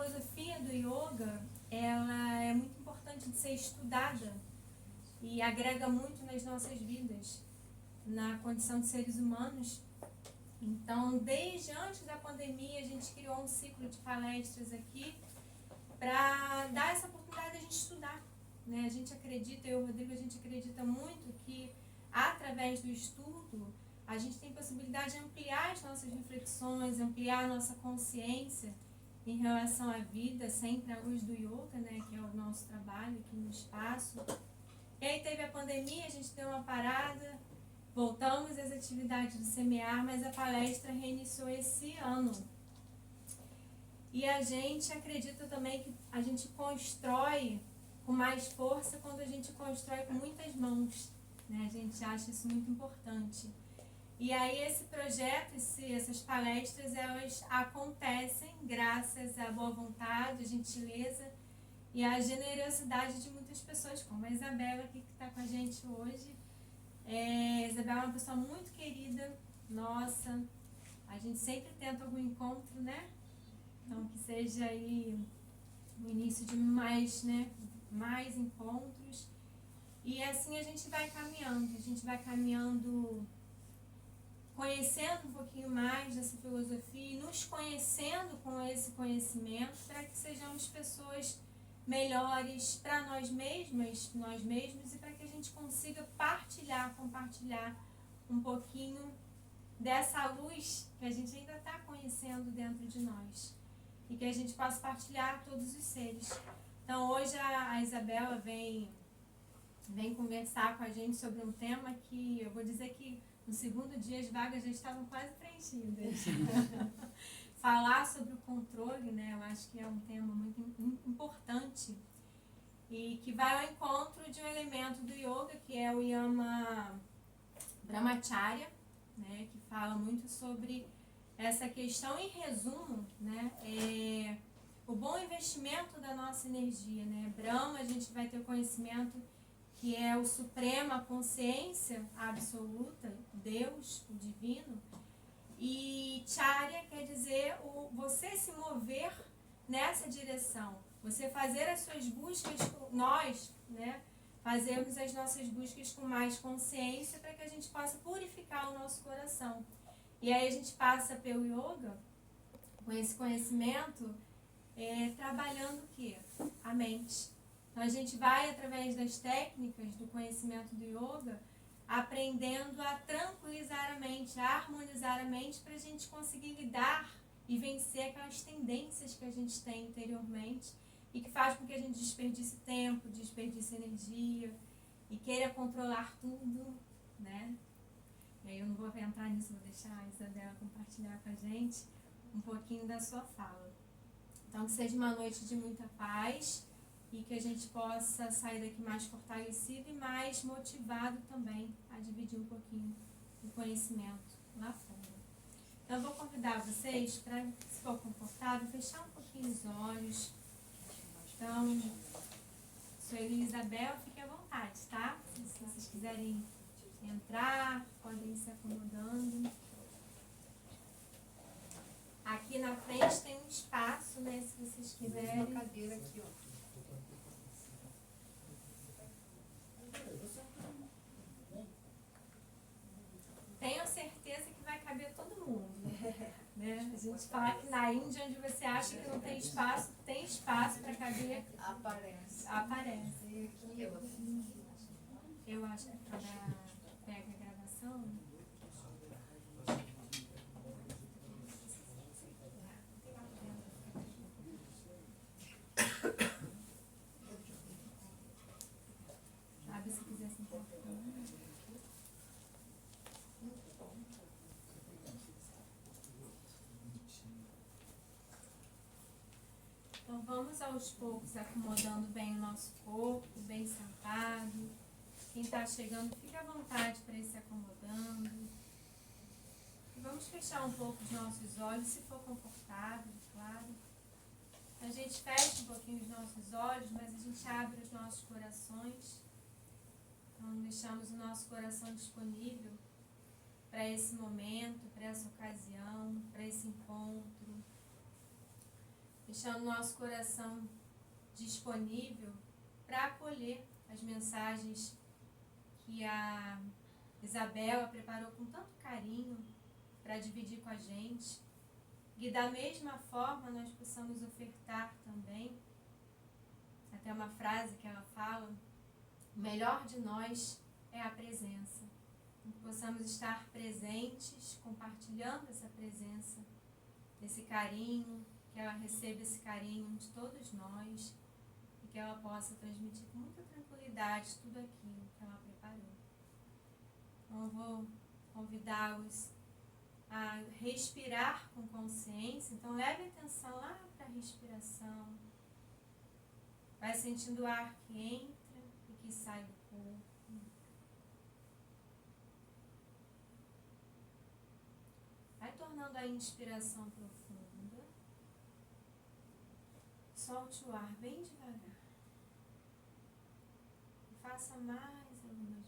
filosofia do yoga, ela é muito importante de ser estudada e agrega muito nas nossas vidas, na condição de seres humanos. Então, desde antes da pandemia, a gente criou um ciclo de palestras aqui para dar essa oportunidade de a gente estudar, né? A gente acredita, eu e o Rodrigo, a gente acredita muito que através do estudo a gente tem possibilidade de ampliar as nossas reflexões, ampliar a nossa consciência em relação à vida, sempre à luz do yoga, né, que é o nosso trabalho aqui no espaço. E aí teve a pandemia, a gente deu uma parada, voltamos às atividades do Semear, mas a palestra reiniciou esse ano. E a gente acredita também que a gente constrói com mais força quando a gente constrói com muitas mãos, né? A gente acha isso muito importante. E aí esse projeto, essas palestras, elas acontecem graças à boa vontade, à gentileza e à generosidade de muitas pessoas, como a Isabela aqui que está com a gente hoje. A Isabela é uma pessoa muito querida, nossa, a gente sempre tenta algum encontro, né? Então que seja aí o início de mais encontros. E assim a gente vai caminhando, conhecendo um pouquinho mais dessa filosofia e nos conhecendo com esse conhecimento para que sejamos pessoas melhores para nós mesmos e para que a gente consiga compartilhar um pouquinho dessa luz que a gente ainda está conhecendo dentro de nós e que a gente possa partilhar a todos os seres. Então hoje a Isabela vem conversar com a gente sobre um tema que eu vou dizer que no segundo dia as vagas já estavam quase preenchidas. Falar sobre o controle, né? Eu acho que é um tema muito importante e que vai ao encontro de um elemento do yoga, que é o Yama Brahmacharya, né? Que fala muito sobre essa questão. Em resumo, né? O bom investimento da nossa energia, né? Brahma, a gente vai ter o conhecimento que é o supremo, a consciência absoluta, Deus, o divino, e Charya quer dizer você se mover nessa direção, você fazer as suas buscas, nós, né, fazermos as nossas buscas com mais consciência para que a gente possa purificar o nosso coração. E aí a gente passa pelo yoga, com esse conhecimento, trabalhando o quê? A mente. Então a gente vai, através das técnicas do conhecimento do yoga, aprendendo a tranquilizar a mente, a harmonizar a mente para a gente conseguir lidar e vencer aquelas tendências que a gente tem interiormente e que faz com que a gente desperdice tempo, desperdice energia e queira controlar tudo, né? E aí eu não vou entrar nisso, vou deixar a Isabela compartilhar com a gente um pouquinho da sua fala. Então que seja uma noite de muita paz e que a gente possa sair daqui mais fortalecido e mais motivado também a dividir um pouquinho do conhecimento lá fora. Então eu vou convidar vocês para, se for confortável, fechar um pouquinho os olhos. Então, Sueli e Isabel, fiquem à vontade, tá? Se vocês quiserem entrar, podem ir se acomodando. Aqui na frente tem um espaço, né, se vocês quiserem. Uma cadeira aqui, ó. Tenho certeza que vai caber todo mundo, né? A gente fala que na Índia, onde você acha que não tem espaço para caber. Aparece. Aparece. E aqui, ó. Eu acho que pega a gravação. Abre se quiser sentar. Então vamos aos poucos acomodando bem o nosso corpo, bem sentado. Quem está chegando, fica à vontade para ir se acomodando. E vamos fechar um pouco os nossos olhos, se for confortável, claro. A gente fecha um pouquinho os nossos olhos, mas a gente abre os nossos corações. Então deixamos o nosso coração disponível para esse momento, para essa ocasião, para esse encontro. deixando nosso coração disponível para acolher as mensagens que a Isabela preparou com tanto carinho para dividir com a gente. E da mesma forma nós possamos ofertar também, até uma frase que ela fala, o melhor de nós é a presença. Que possamos estar presentes, compartilhando essa presença, esse carinho, que ela receba esse carinho de todos nós e que ela possa transmitir com muita tranquilidade tudo aquilo que ela preparou. Então eu vou convidá-los a respirar com consciência. Então leve atenção lá para a respiração. Vai sentindo o ar que entra e que sai do corpo. Vai tornando a inspiração profunda. Solte o ar bem devagar. E faça mais algumas vezes.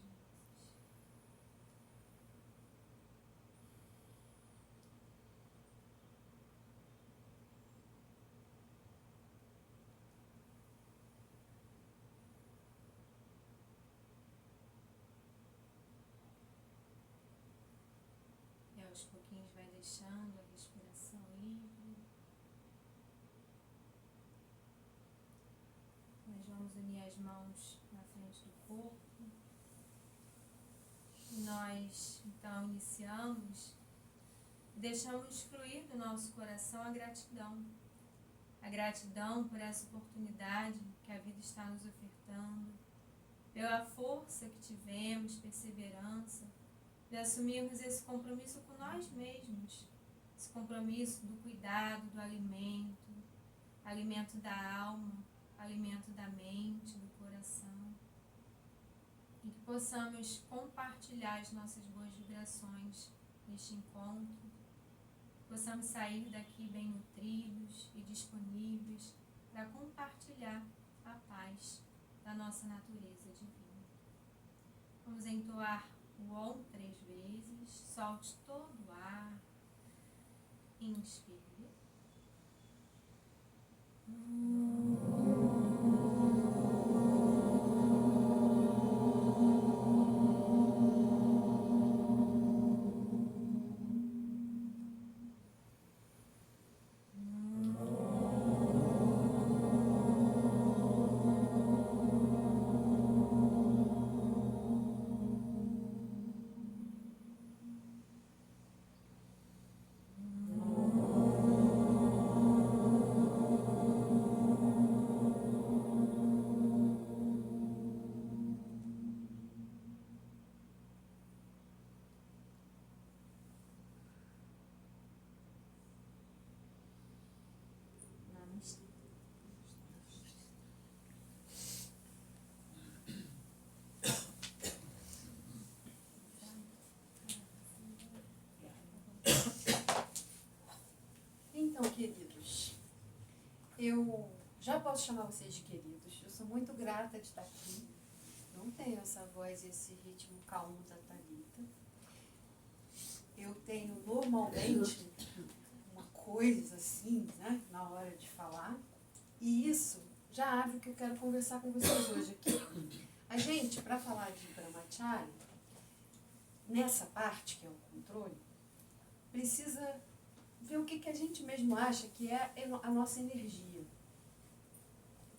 E aos pouquinhos vai deixando a respiração livre. Nós vamos unir as mãos na frente do corpo. E nós, então, iniciamos e deixamos fluir do nosso coração a gratidão. A gratidão por essa oportunidade que a vida está nos ofertando, pela força que tivemos, perseverança, de assumirmos esse compromisso com nós mesmos, esse compromisso do cuidado do alimento, alimento da alma, alimento da mente, do coração, e que possamos compartilhar as nossas boas vibrações neste encontro, possamos sair daqui bem nutridos e disponíveis para compartilhar a paz da nossa natureza divina. Vamos entoar o Om 3 vezes, solte todo o ar, inspire. Então, queridos, eu já posso chamar vocês de queridos. Eu sou muito grata de estar aqui. Não tenho essa voz e esse ritmo calmo da Thalita. Eu tenho normalmente uma coisa assim, né, na hora de falar. E isso já abre o que eu quero conversar com vocês hoje aqui. A gente, para falar de Brahmacharya, nessa parte que é o controle, precisa ver o que a gente mesmo acha que é a nossa energia.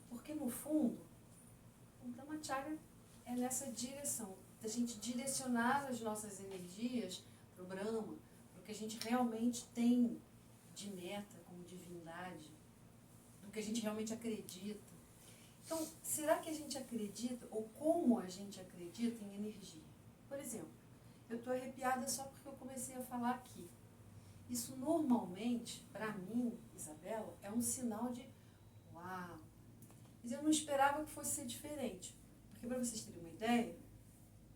Porque, no fundo, o Brahmacharya é nessa direção, da gente direcionar as nossas energias para o Brahma, para o que a gente realmente tem de meta como divindade, do que a gente realmente acredita. Então, será que a gente acredita, ou como a gente acredita em energia? Por exemplo, eu estou arrepiada só porque eu comecei a falar aqui. Isso normalmente, para mim, Isabela, é um sinal de uau. Mas eu não esperava que fosse ser diferente. Porque, para vocês terem uma ideia,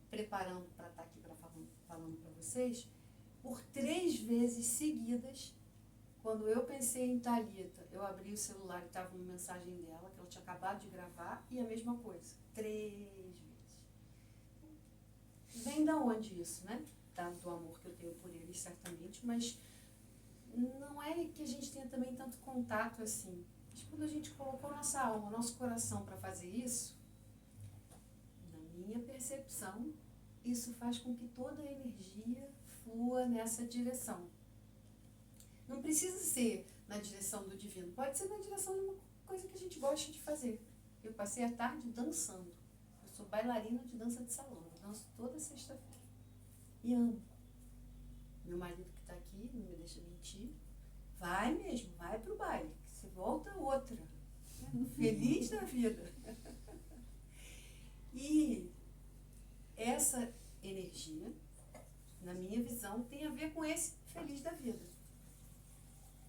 preparando para estar aqui falando para vocês, por 3 vezes seguidas, quando eu pensei em Thalita, eu abri o celular e estava uma mensagem dela, que ela tinha acabado de gravar, e a mesma coisa. 3 vezes. Vem da onde isso, né? Do amor que eu tenho por eles, certamente, mas não é que a gente tenha também tanto contato assim. Mas quando a gente colocou nossa alma, nosso coração para fazer isso, na minha percepção, isso faz com que toda a energia flua nessa direção. Não precisa ser na direção do divino, pode ser na direção de uma coisa que a gente gosta de fazer. Eu passei a tarde dançando. Eu sou bailarina de dança de salão, eu danço toda sexta-feira. E amo. Meu marido que está aqui, não me deixa mentir, vai mesmo, vai pro baile, que você volta outra. Feliz da vida. E essa energia, na minha visão, tem a ver com esse feliz da vida.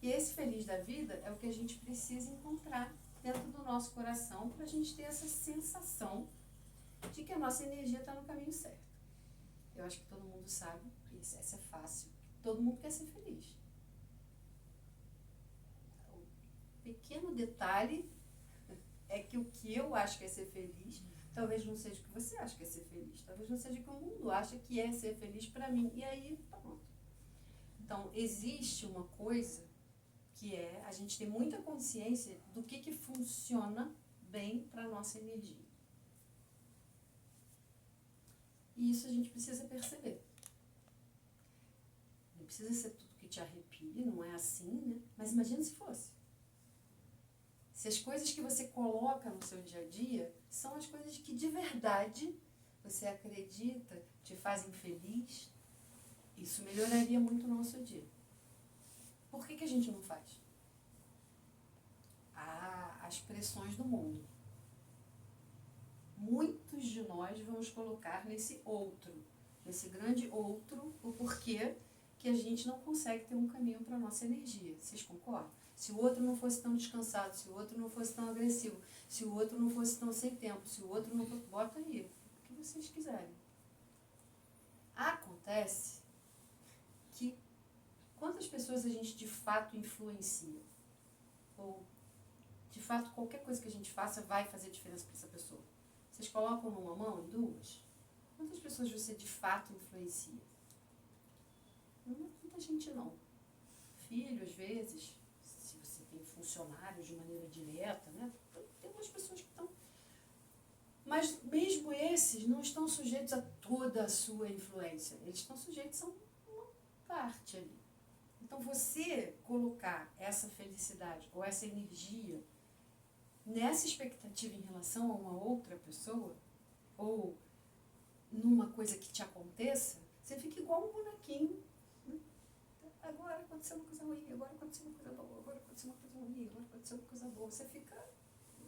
E esse feliz da vida é o que a gente precisa encontrar dentro do nosso coração para a gente ter essa sensação de que a nossa energia está no caminho certo. Eu acho que todo mundo sabe, essa é fácil, todo mundo quer ser feliz. O pequeno detalhe é que o que eu acho que é ser feliz, talvez não seja o que você acha que é ser feliz, talvez não seja o que o mundo acha que é ser feliz para mim. E aí, pronto. Então, existe uma coisa que é a gente ter muita consciência do que funciona bem para a nossa energia. E isso a gente precisa perceber. Não precisa ser tudo que te arrepia, não é assim, né? Mas imagina se fosse. Se as coisas que você coloca no seu dia a dia são as coisas que de verdade você acredita te fazem feliz, isso melhoraria muito o nosso dia. Por que a gente não faz? As pressões do mundo. Muitos de nós vamos colocar nesse outro, nesse grande outro, o porquê que a gente não consegue ter um caminho para a nossa energia. Vocês concordam? Se o outro não fosse tão descansado, se o outro não fosse tão agressivo, se o outro não fosse tão sem tempo, se o outro não fosse... Bota aí, o que vocês quiserem. Acontece que quantas pessoas a gente de fato influencia? Ou, de fato, qualquer coisa que a gente faça vai fazer diferença para essa pessoa. Vocês colocam numa mão, em duas? Quantas pessoas você de fato influencia? Não é muita gente, não. Filho, às vezes, se você tem funcionários de maneira direta, né? Tem umas pessoas que estão... Mas mesmo esses não estão sujeitos a toda a sua influência. Eles estão sujeitos a uma parte ali. Então, você colocar essa felicidade ou essa energia nessa expectativa em relação a uma outra pessoa, ou numa coisa que te aconteça, você fica igual um bonequinho. Agora aconteceu uma coisa ruim, agora aconteceu uma coisa boa, agora aconteceu uma coisa ruim, agora aconteceu uma coisa boa. Você fica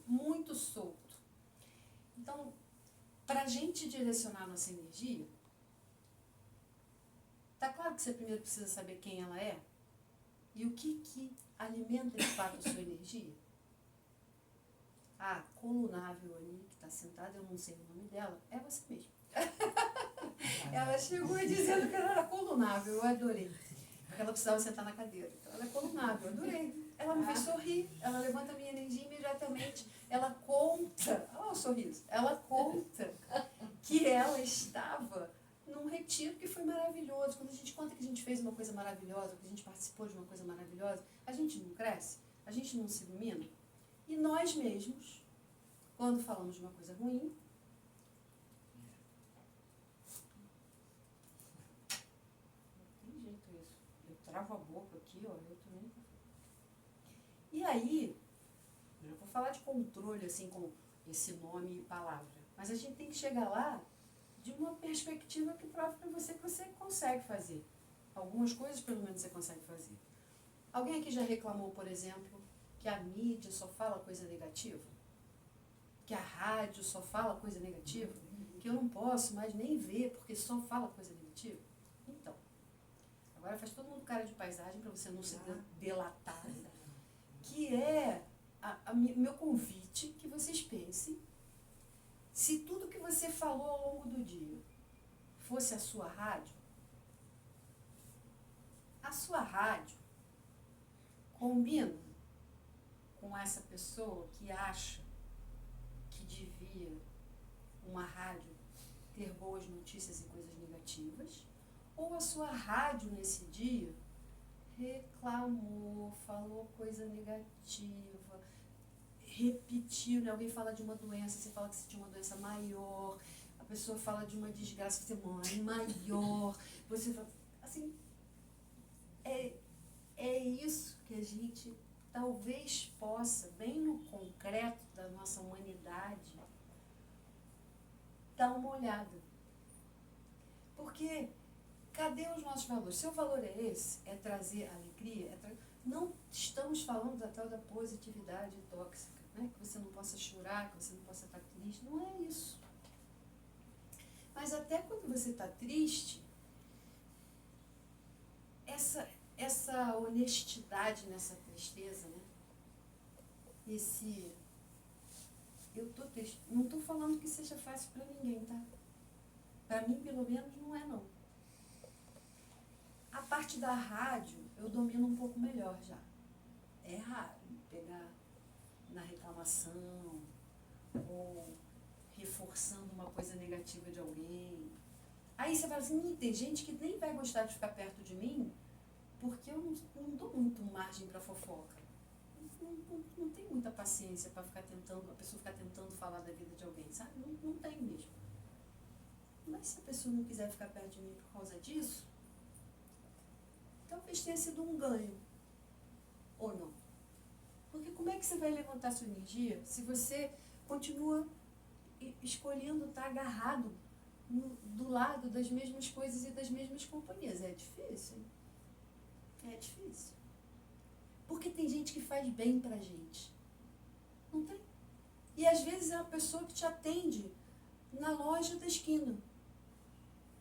muito solto. Então, para a gente direcionar a nossa energia, tá claro que você primeiro precisa saber quem ela é e o que alimenta de fato a sua energia. A colunável ali, que está sentada, eu não sei o nome dela, é você mesma. Ela chegou dizendo que ela era colunável, eu adorei. Porque ela precisava sentar na cadeira. Então, ela é colunável, eu adorei. Ela me fez sorrir, ela levanta a minha energia imediatamente. Ela conta, olha o sorriso, ela conta que ela estava num retiro que foi maravilhoso. Quando a gente conta que a gente fez uma coisa maravilhosa, que a gente participou de uma coisa maravilhosa, a gente não cresce, a gente não se ilumina. E nós mesmos, quando falamos de uma coisa ruim, não tem jeito isso. Eu travo a boca aqui, ó, eu também. E aí, eu não vou falar de controle, assim, com esse nome e palavra, mas a gente tem que chegar lá de uma perspectiva que prova para você que você consegue fazer. Algumas coisas, pelo menos, você consegue fazer. Alguém aqui já reclamou, por exemplo, que a mídia só fala coisa negativa? Que a rádio só fala coisa negativa? Que eu não posso mais nem ver porque só fala coisa negativa? Então, agora faz todo mundo cara de paisagem para você não se delatar. Que é meu convite que vocês pensem se tudo que você falou ao longo do dia fosse a sua rádio combina com essa pessoa que acha que devia uma rádio ter boas notícias e coisas negativas, ou a sua rádio nesse dia reclamou, falou coisa negativa, repetir, né? Alguém fala de uma doença, você fala que você tinha uma doença maior, a pessoa fala de uma desgraça, você mãe maior, você fala, assim, é isso que a gente talvez possa, bem no concreto da nossa humanidade, dar uma olhada. Porque cadê os nossos valores? Seu valor é esse? É trazer alegria? Não estamos falando da tal da positividade tóxica, né? Que você não possa chorar, que você não possa estar triste. Não é isso. Mas até quando você está triste, essa honestidade nessa tristeza, né? Eu tô triste. Não estou falando que seja fácil para ninguém, tá? Para mim, pelo menos, não é não. A parte da rádio, eu domino um pouco melhor já. É raro pegar na reclamação ou reforçando uma coisa negativa de alguém. Aí você fala assim, tem gente que nem vai gostar de ficar perto de mim porque eu não dou muito margem para fofoca. Não tem muita paciência para ficar tentando, a pessoa ficar tentando falar da vida de alguém, sabe? Não tem mesmo. Mas se a pessoa não quiser ficar perto de mim por causa disso, talvez tenha sido um ganho. Ou não. Porque como é que você vai levantar sua energia se você continua escolhendo estar agarrado do lado das mesmas coisas e das mesmas companhias? É difícil, hein? É difícil. Porque tem gente que faz bem pra gente. Não tem? E às vezes é a pessoa que te atende na loja da esquina.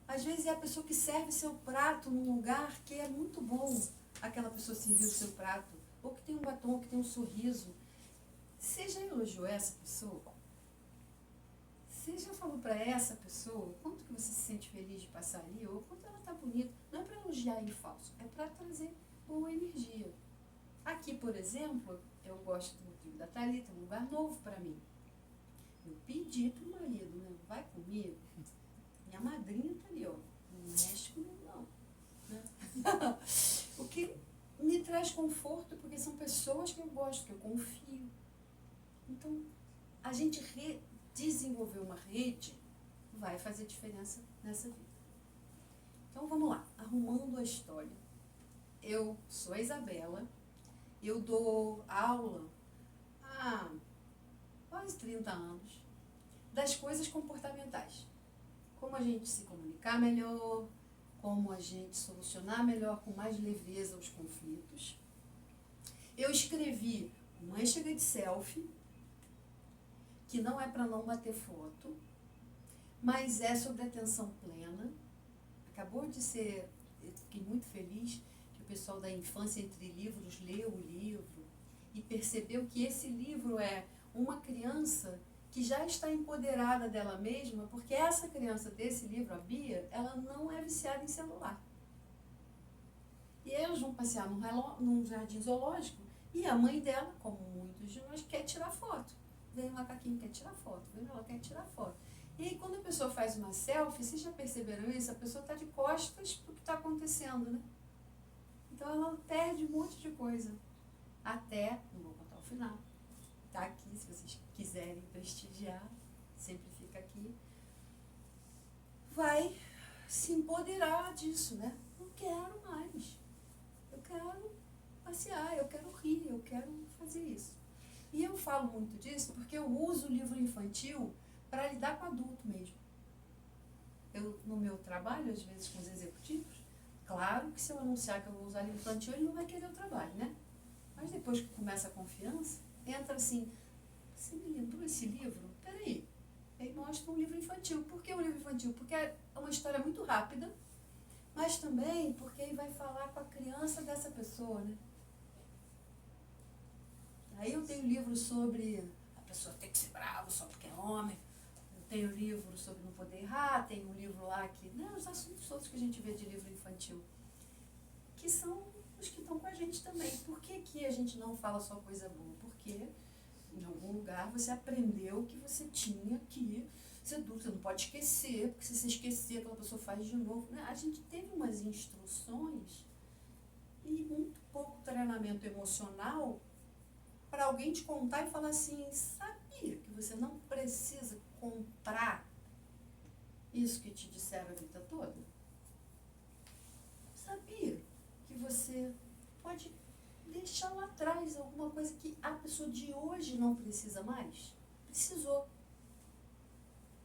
Às vezes é a pessoa que serve seu prato num lugar que é muito bom aquela pessoa servir o seu prato. Ou que tem um batom, ou que tem um sorriso. Você já elogiou essa pessoa? Você já falou para essa pessoa quanto que você se sente feliz de passar ali? Ou quanto ela tá bonita? Não é para elogiar em falso, é para trazer boa energia. Aqui, por exemplo, eu gosto do motivo da Thalita, um lugar novo para mim. Eu pedi pro marido, né? Vai comigo. Minha madrinha tá ali, ó. Não mexe comigo, não. Né? O que me traz conforto, porque são pessoas que eu gosto, que eu confio. Então, a gente desenvolver uma rede vai fazer diferença nessa vida. Então, vamos lá. Arrumando a história. Eu sou a Isabela. Eu dou aula há quase 30 anos das coisas comportamentais. Como a gente se comunicar melhor, como a gente solucionar melhor, com mais leveza os conflitos. Eu escrevi Mãe Chega de Selfie, que não é para não bater foto, mas é sobre atenção plena. Acabou de ser, eu fiquei muito feliz que o pessoal da Infância Entre Livros leu o livro e percebeu que esse livro é uma criança que já está empoderada dela mesma, porque essa criança desse livro, a Bia, ela não é viciada em celular. E elas vão passear num jardim zoológico e a mãe dela, como muitos de nós, quer tirar foto. Vem um macaquinho, quer tirar foto, vem ela quer tirar foto. E aí, quando a pessoa faz uma selfie, vocês já perceberam isso? A pessoa está de costas para o que está acontecendo, né? Então ela perde um monte de coisa. Até, não vou contar o final, tá aqui, se vocês quiserem prestigiar, sempre fica aqui. Vai se empoderar disso, né? Não quero mais. Eu quero passear, eu quero rir, eu quero fazer isso. E eu falo muito disso porque eu uso o livro infantil para lidar com adulto mesmo. Eu, no meu trabalho, às vezes com os executivos, claro que se eu anunciar que eu vou usar livro infantil, ele não vai querer o trabalho, né? Mas depois que começa a confiança, entra assim, você me lembrou esse livro? Peraí. Aí mostra um livro infantil. Por que um livro infantil? Porque é uma história muito rápida, mas também porque ele vai falar com a criança dessa pessoa, né? Aí eu tenho livro sobre a pessoa ter que ser brava só porque é homem. Eu tenho livro sobre não poder errar. Tenho um livro lá que... Não, os assuntos todos que a gente vê de livro infantil. Que são os que estão com a gente também. Por que que a gente não fala só coisa boa? Porque em algum lugar você aprendeu que você tinha que ser duro. Você não pode esquecer, porque se você esquecer, aquela pessoa faz de novo. A gente teve umas instruções e muito pouco treinamento emocional para alguém te contar e falar assim, sabia que você não precisa comprar isso que te disseram a vida toda? Sabia que você pode deixar lá atrás alguma coisa que a pessoa de hoje não precisa mais? Precisou.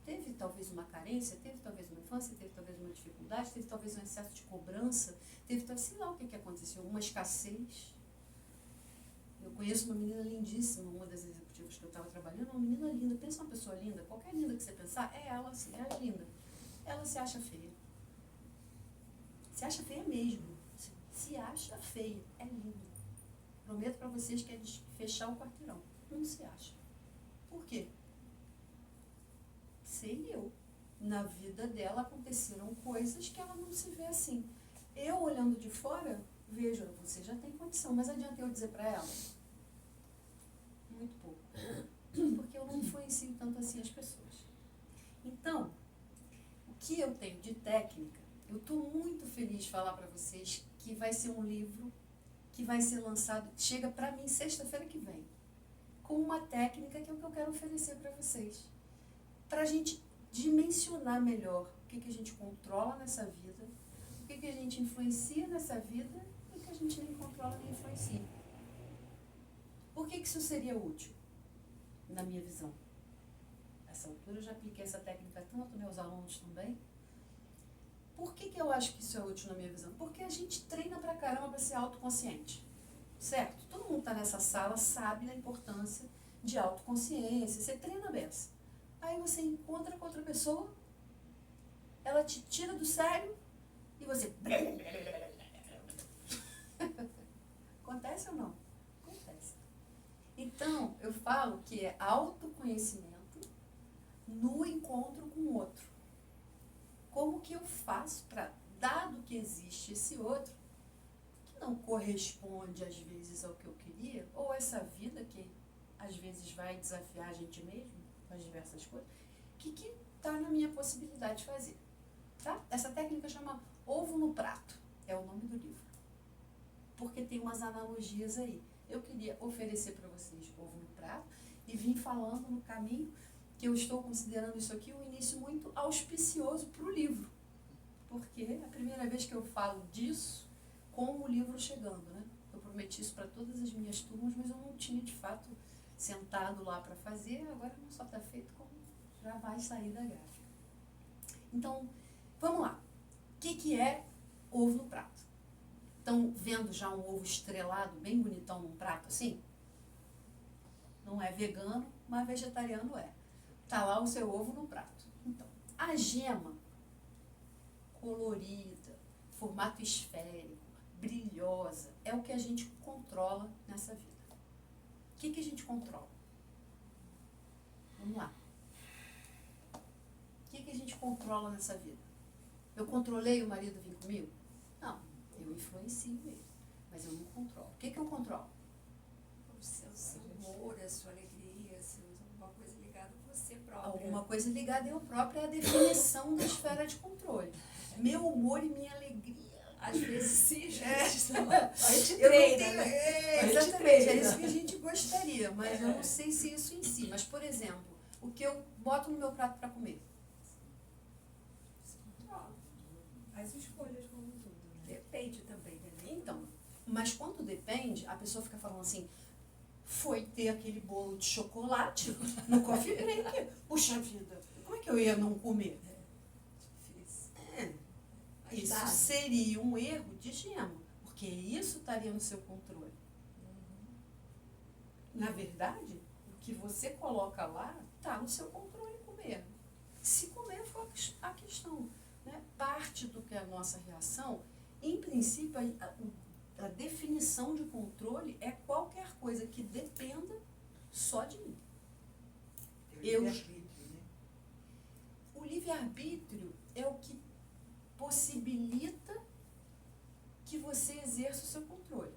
Teve talvez uma carência, teve talvez uma infância, teve talvez uma dificuldade, teve talvez um excesso de cobrança, teve talvez, sei lá o que aconteceu, uma escassez. Eu conheço uma menina lindíssima, uma das executivas que eu estava trabalhando, uma menina linda, pensa uma pessoa linda, qualquer linda que você pensar, é ela assim, ela é linda. Ela se acha feia. Se acha feia mesmo. Se acha feia, é linda. Prometo para vocês que é de fechar o quarteirão. Não se acha. Por quê? Sei eu. Na vida dela aconteceram coisas que ela não se vê assim. Eu, olhando de fora, vejo, você já tem condição, mas adianta eu dizer para ela? Muito pouco. Porque eu não influencio tanto assim as pessoas. Então, o que eu tenho de técnica, eu estou muito feliz de falar para vocês que vai ser um livro que vai ser lançado, chega para mim sexta-feira que vem, com uma técnica que é o que eu quero oferecer para vocês. Para a gente dimensionar melhor o que a gente controla nessa vida, o que a gente influencia nessa vida e o que a gente nem controla nem influencia. Por que isso seria útil, na minha visão? Nessa altura eu já apliquei essa técnica tanto, meus alunos também. Por que eu acho que isso é útil na minha visão? Porque a gente treina pra caramba para ser autoconsciente, certo? Todo mundo tá nessa sala sabe da importância de autoconsciência, você treina dessa. Aí você encontra com outra pessoa, ela te tira do sério e você... Acontece ou não? Acontece. Então, eu falo que é autoconhecimento no encontro com o outro. Como que eu faço para, dado que existe esse outro, que não corresponde às vezes ao que eu queria, ou essa vida que às vezes vai desafiar a gente mesmo, com as diversas coisas, que está na minha possibilidade de fazer. Tá? Essa técnica chama ovo no prato, é o nome do livro. Porque tem umas analogias aí. Eu queria oferecer para vocês ovo no prato e vim falando no caminho que eu estou considerando isso aqui um início muito auspicioso para o livro. Porque é a primeira vez que eu falo disso com o livro chegando, né? Eu prometi isso para todas as minhas turmas, mas eu não tinha, de fato, sentado lá para fazer. Agora não só está feito, como já vai sair da gráfica. Então, vamos lá. O que é ovo no prato? Estão vendo já um ovo estrelado, bem bonitão num prato assim? Não é vegano, mas vegetariano é. Está lá o seu ovo no prato. Então, a gema colorida, formato esférico, brilhosa, é o que a gente controla nessa vida. O que a gente controla? Vamos lá. O que a gente controla nessa vida? Eu controlei o marido vir comigo? Não, eu influencio ele, mas eu não controlo. O que eu controlo? O seu humor, a sua alegria, alguma coisa ligada a você própria. Alguma coisa ligada a eu própria é a definição da esfera de controle. Meu humor e minha alegria. Às vezes sim, É. a gente treina, né? Exatamente, é isso que a gente gostaria, mas eu não sei se isso em si. Mas, por exemplo, o que eu boto no meu prato para comer? As escolhas como tudo, né? Depende também, né? Então, mas quando depende, a pessoa fica falando assim, foi ter aquele bolo de chocolate no coffee break. Puxa vida, como é que eu ia não comer? Difícil. É, isso seria um erro de gema, porque isso estaria no seu controle. Na verdade, o que você coloca lá está no seu controle comer. Se comer for a questão. Né? Parte do que é a nossa reação, em princípio, a definição de controle é qualquer coisa que dependa só de mim. O livre-arbítrio é o que possibilita que você exerça o seu controle.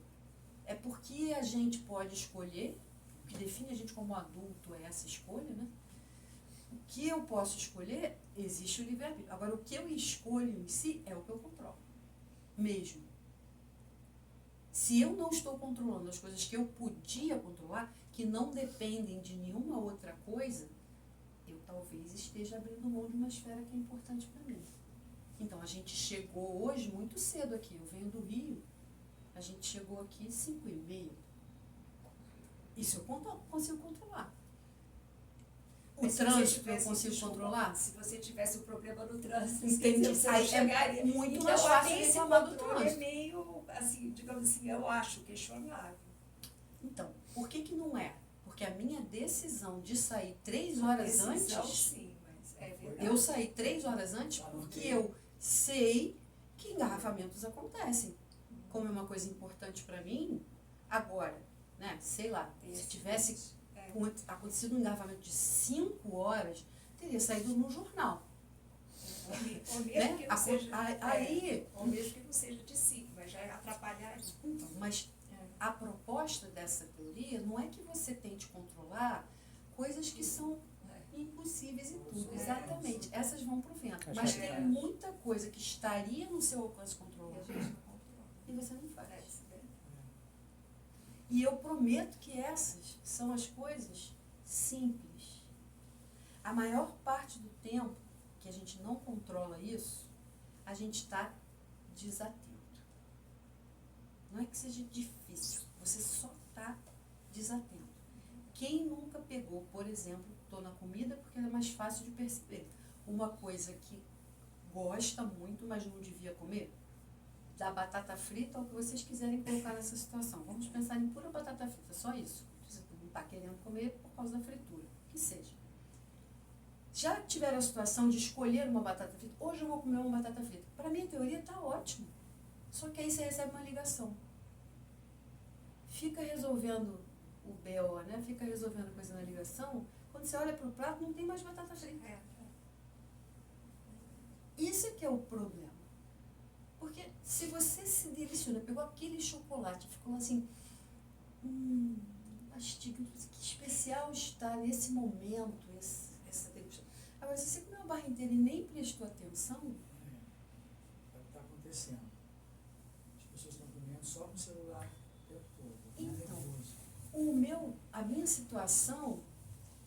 É porque a gente pode escolher, o que define a gente como adulto é essa escolha, né? O que eu posso escolher, existe o livre-arbítrio. Agora, o que eu escolho em si é o que eu controlo. Mesmo. Se eu não estou controlando as coisas que eu podia controlar, que não dependem de nenhuma outra coisa, eu talvez esteja abrindo mão de uma esfera que é importante para mim. Então, a gente chegou hoje muito cedo aqui. Eu venho do Rio. A gente chegou aqui 5h30. Isso eu consigo controlar. O trânsito eu consigo controlar? Se você tivesse um problema no trânsito, Entendi. você Aí chegaria. é muito Então, mais fácil esse reclamar do controle é trânsito. meio, assim, digamos assim, eu acho questionável. Então, por que não é? Porque a minha decisão de sair 3 horas Decisão, antes, sim, mas é verdade. eu saí 3 horas antes porque eu sei que engarrafamentos acontecem. Como é uma coisa importante para mim, agora, né, sei lá, se tivesse acontecido um engarrafamento de 5 horas, teria saído no jornal. Ou mesmo Né? que não seja, Aí, ou mesmo que não seja de 5, mas já atrapalharia. então, mas a proposta dessa teoria não é que você tente controlar coisas que são impossíveis e tudo. Exatamente. Essas vão pro vento. Acho Mas que tem muita coisa que estaria no seu alcance controlar e você não faz. E eu prometo que essas são as coisas simples. A maior parte do tempo que a gente não controla isso, a gente está desatento. Não é que seja difícil, você só está desatento. Quem nunca pegou, por exemplo, estou na comida porque é mais fácil de perceber, uma coisa que gosta muito, mas não devia comer? Da batata frita ou o que vocês quiserem colocar nessa situação. Vamos pensar em pura batata frita, só isso. Você não está querendo comer por causa da fritura, que seja. Já tiveram a situação de escolher uma batata frita? Hoje eu vou comer uma batata frita. Para mim a teoria está ótima. Só que aí você recebe uma ligação. Fica resolvendo o BO, né? Fica resolvendo coisa na ligação. Quando você olha para o prato, não tem mais batata frita. Isso é que é o problema. Porque se você se deliciona, pegou aquele chocolate, ficou assim, mastiga, que especial está nesse momento, essa degustação. Agora, se você comeu a barra inteira e nem prestou atenção... É o que está acontecendo. As pessoas estão comendo só com o celular o tempo todo. Então, a minha situação,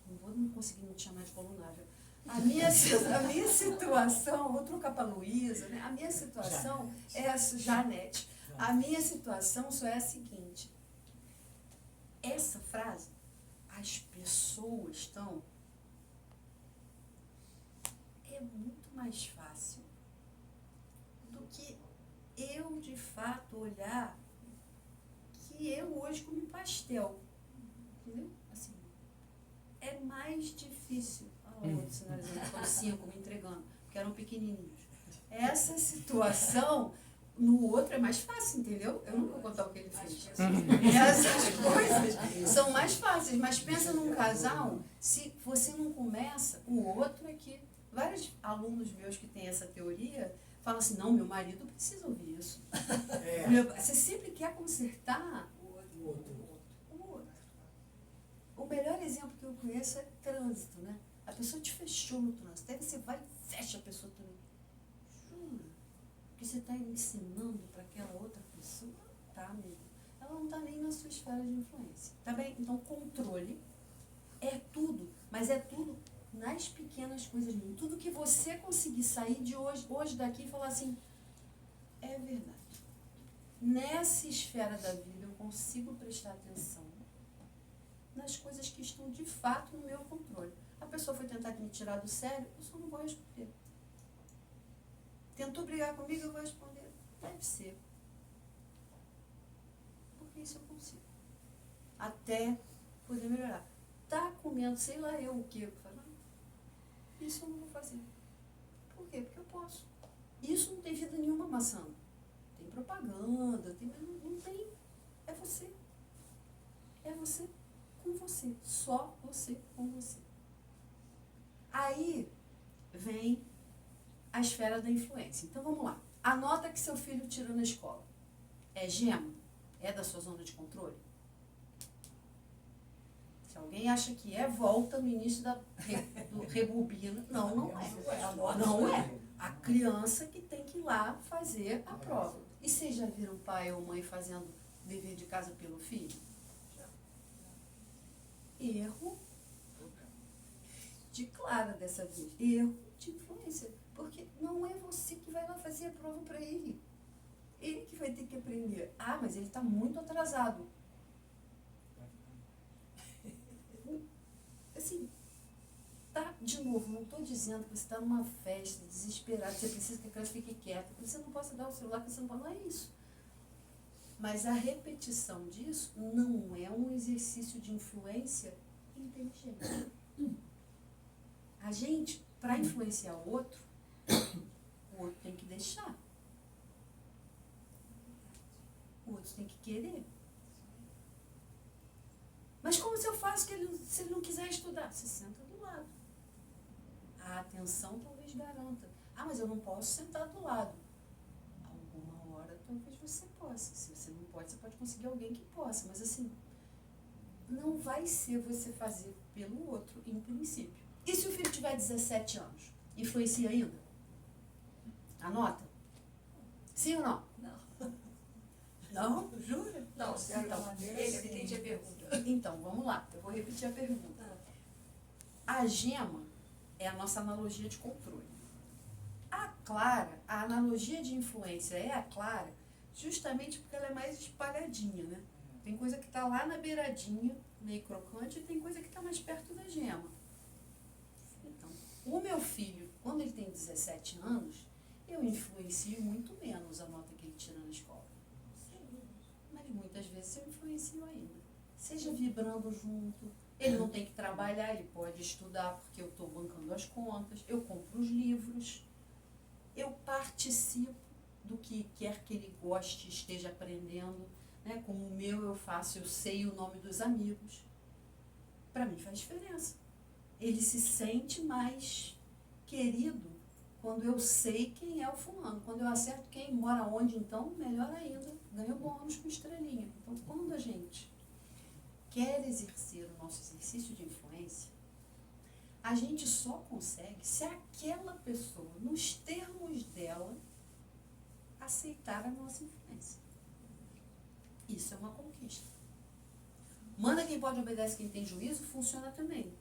não vou conseguir me chamar de colunável, a minha situação, vou trocar para a Luísa, né? A minha situação é essa, Janete. A minha situação só é a seguinte. Essa frase, as pessoas estão... É muito mais fácil do que eu, de fato, olhar que eu hoje comi pastel. Entendeu? Assim, é mais difícil. Olha o outro sinalizando, foram 5 me entregando, porque eram pequenininhos. Essa situação, no outro é mais fácil, entendeu? Eu não vou contar o que ele fez. Essas coisas são mais fáceis, mas pensa num casal, se você não começa, o outro é que... Vários alunos meus que têm essa teoria falam assim, não, meu marido precisa ouvir isso. Você sempre quer consertar o outro. O melhor exemplo que eu conheço é trânsito, né? A pessoa te fechou no trânsito, aí você vai e fecha a pessoa também. Jura? Porque você está ensinando para aquela outra pessoa? Tá, amigo. Ela não está nem na sua esfera de influência. Tá bem? Então, controle é tudo, mas é tudo nas pequenas coisas mesmo. Tudo que você conseguir sair de hoje daqui e falar assim, é verdade. Nessa esfera da vida eu consigo prestar atenção nas coisas que estão de fato no meu controle. A pessoa foi tentar me tirar do sério, eu só não vou responder. Tentou brigar comigo, eu vou responder, deve ser. Porque isso eu consigo. Até poder melhorar. Tá comendo, sei lá eu o que, eu falo, isso eu não vou fazer. Por quê? Porque eu posso. Isso não tem vida nenhuma amassando. Tem propaganda, não tem. É você. É você com você. Só você com você. Aí vem a esfera da influência. Então vamos lá. A nota que seu filho tirou na escola é gema? É da sua zona de controle? Se alguém acha que é, volta no início do rebobina. Não, não é. Não é. A criança que tem que ir lá fazer a prova. E vocês já viram pai ou mãe fazendo dever de casa pelo filho? Erro de Clara dessa vez. Erro de influência. Porque não é você que vai lá fazer a prova para ele. Ele que vai ter que aprender. Ah, mas ele está muito atrasado. Assim, tá, de novo, não estou dizendo que você está numa festa, desesperado, você precisa que a criança fique quieta, que você não possa dar o celular, que você não pode, não é isso. Mas a repetição disso não é um exercício de influência inteligente. A gente, para influenciar o outro tem que deixar. O outro tem que querer. Mas como se eu faço se ele não quiser estudar? Você senta do lado. A atenção talvez garanta. Ah, mas eu não posso sentar do lado. Alguma hora talvez você possa. Se você não pode, você pode conseguir alguém que possa. Mas assim, não vai ser você fazer pelo outro, em princípio. E se o filho tiver 17 anos? Influencia ainda? Anota? Sim ou não? Não. Não? Jura? Não, se Então, ele entende a pergunta. Então, vamos lá. Eu vou repetir a pergunta. A gema é a nossa analogia de controle. A Clara, a analogia de influência é a Clara justamente porque ela é mais espalhadinha, né? Tem coisa que está lá na beiradinha, meio crocante, e tem coisa que está mais perto da gema. Então, o meu filho, quando ele tem 17 anos, eu influencio muito menos a nota que ele tira na escola. Mas muitas vezes eu influencio ainda. Seja vibrando junto. Ele não tem que trabalhar, ele pode estudar porque eu estou bancando as contas, eu compro os livros, eu participo do que quer que ele goste, esteja aprendendo, né? Como o meu eu faço, eu sei o nome dos amigos. Para mim faz diferença. Ele se sente mais querido quando eu sei quem é o fulano. Quando eu acerto quem mora onde, então, melhor ainda, ganho bônus com estrelinha. Então, quando a gente quer exercer o nosso exercício de influência, a gente só consegue se aquela pessoa, nos termos dela, aceitar a nossa influência. Isso é uma conquista. Manda quem pode, obedece quem tem juízo, funciona também.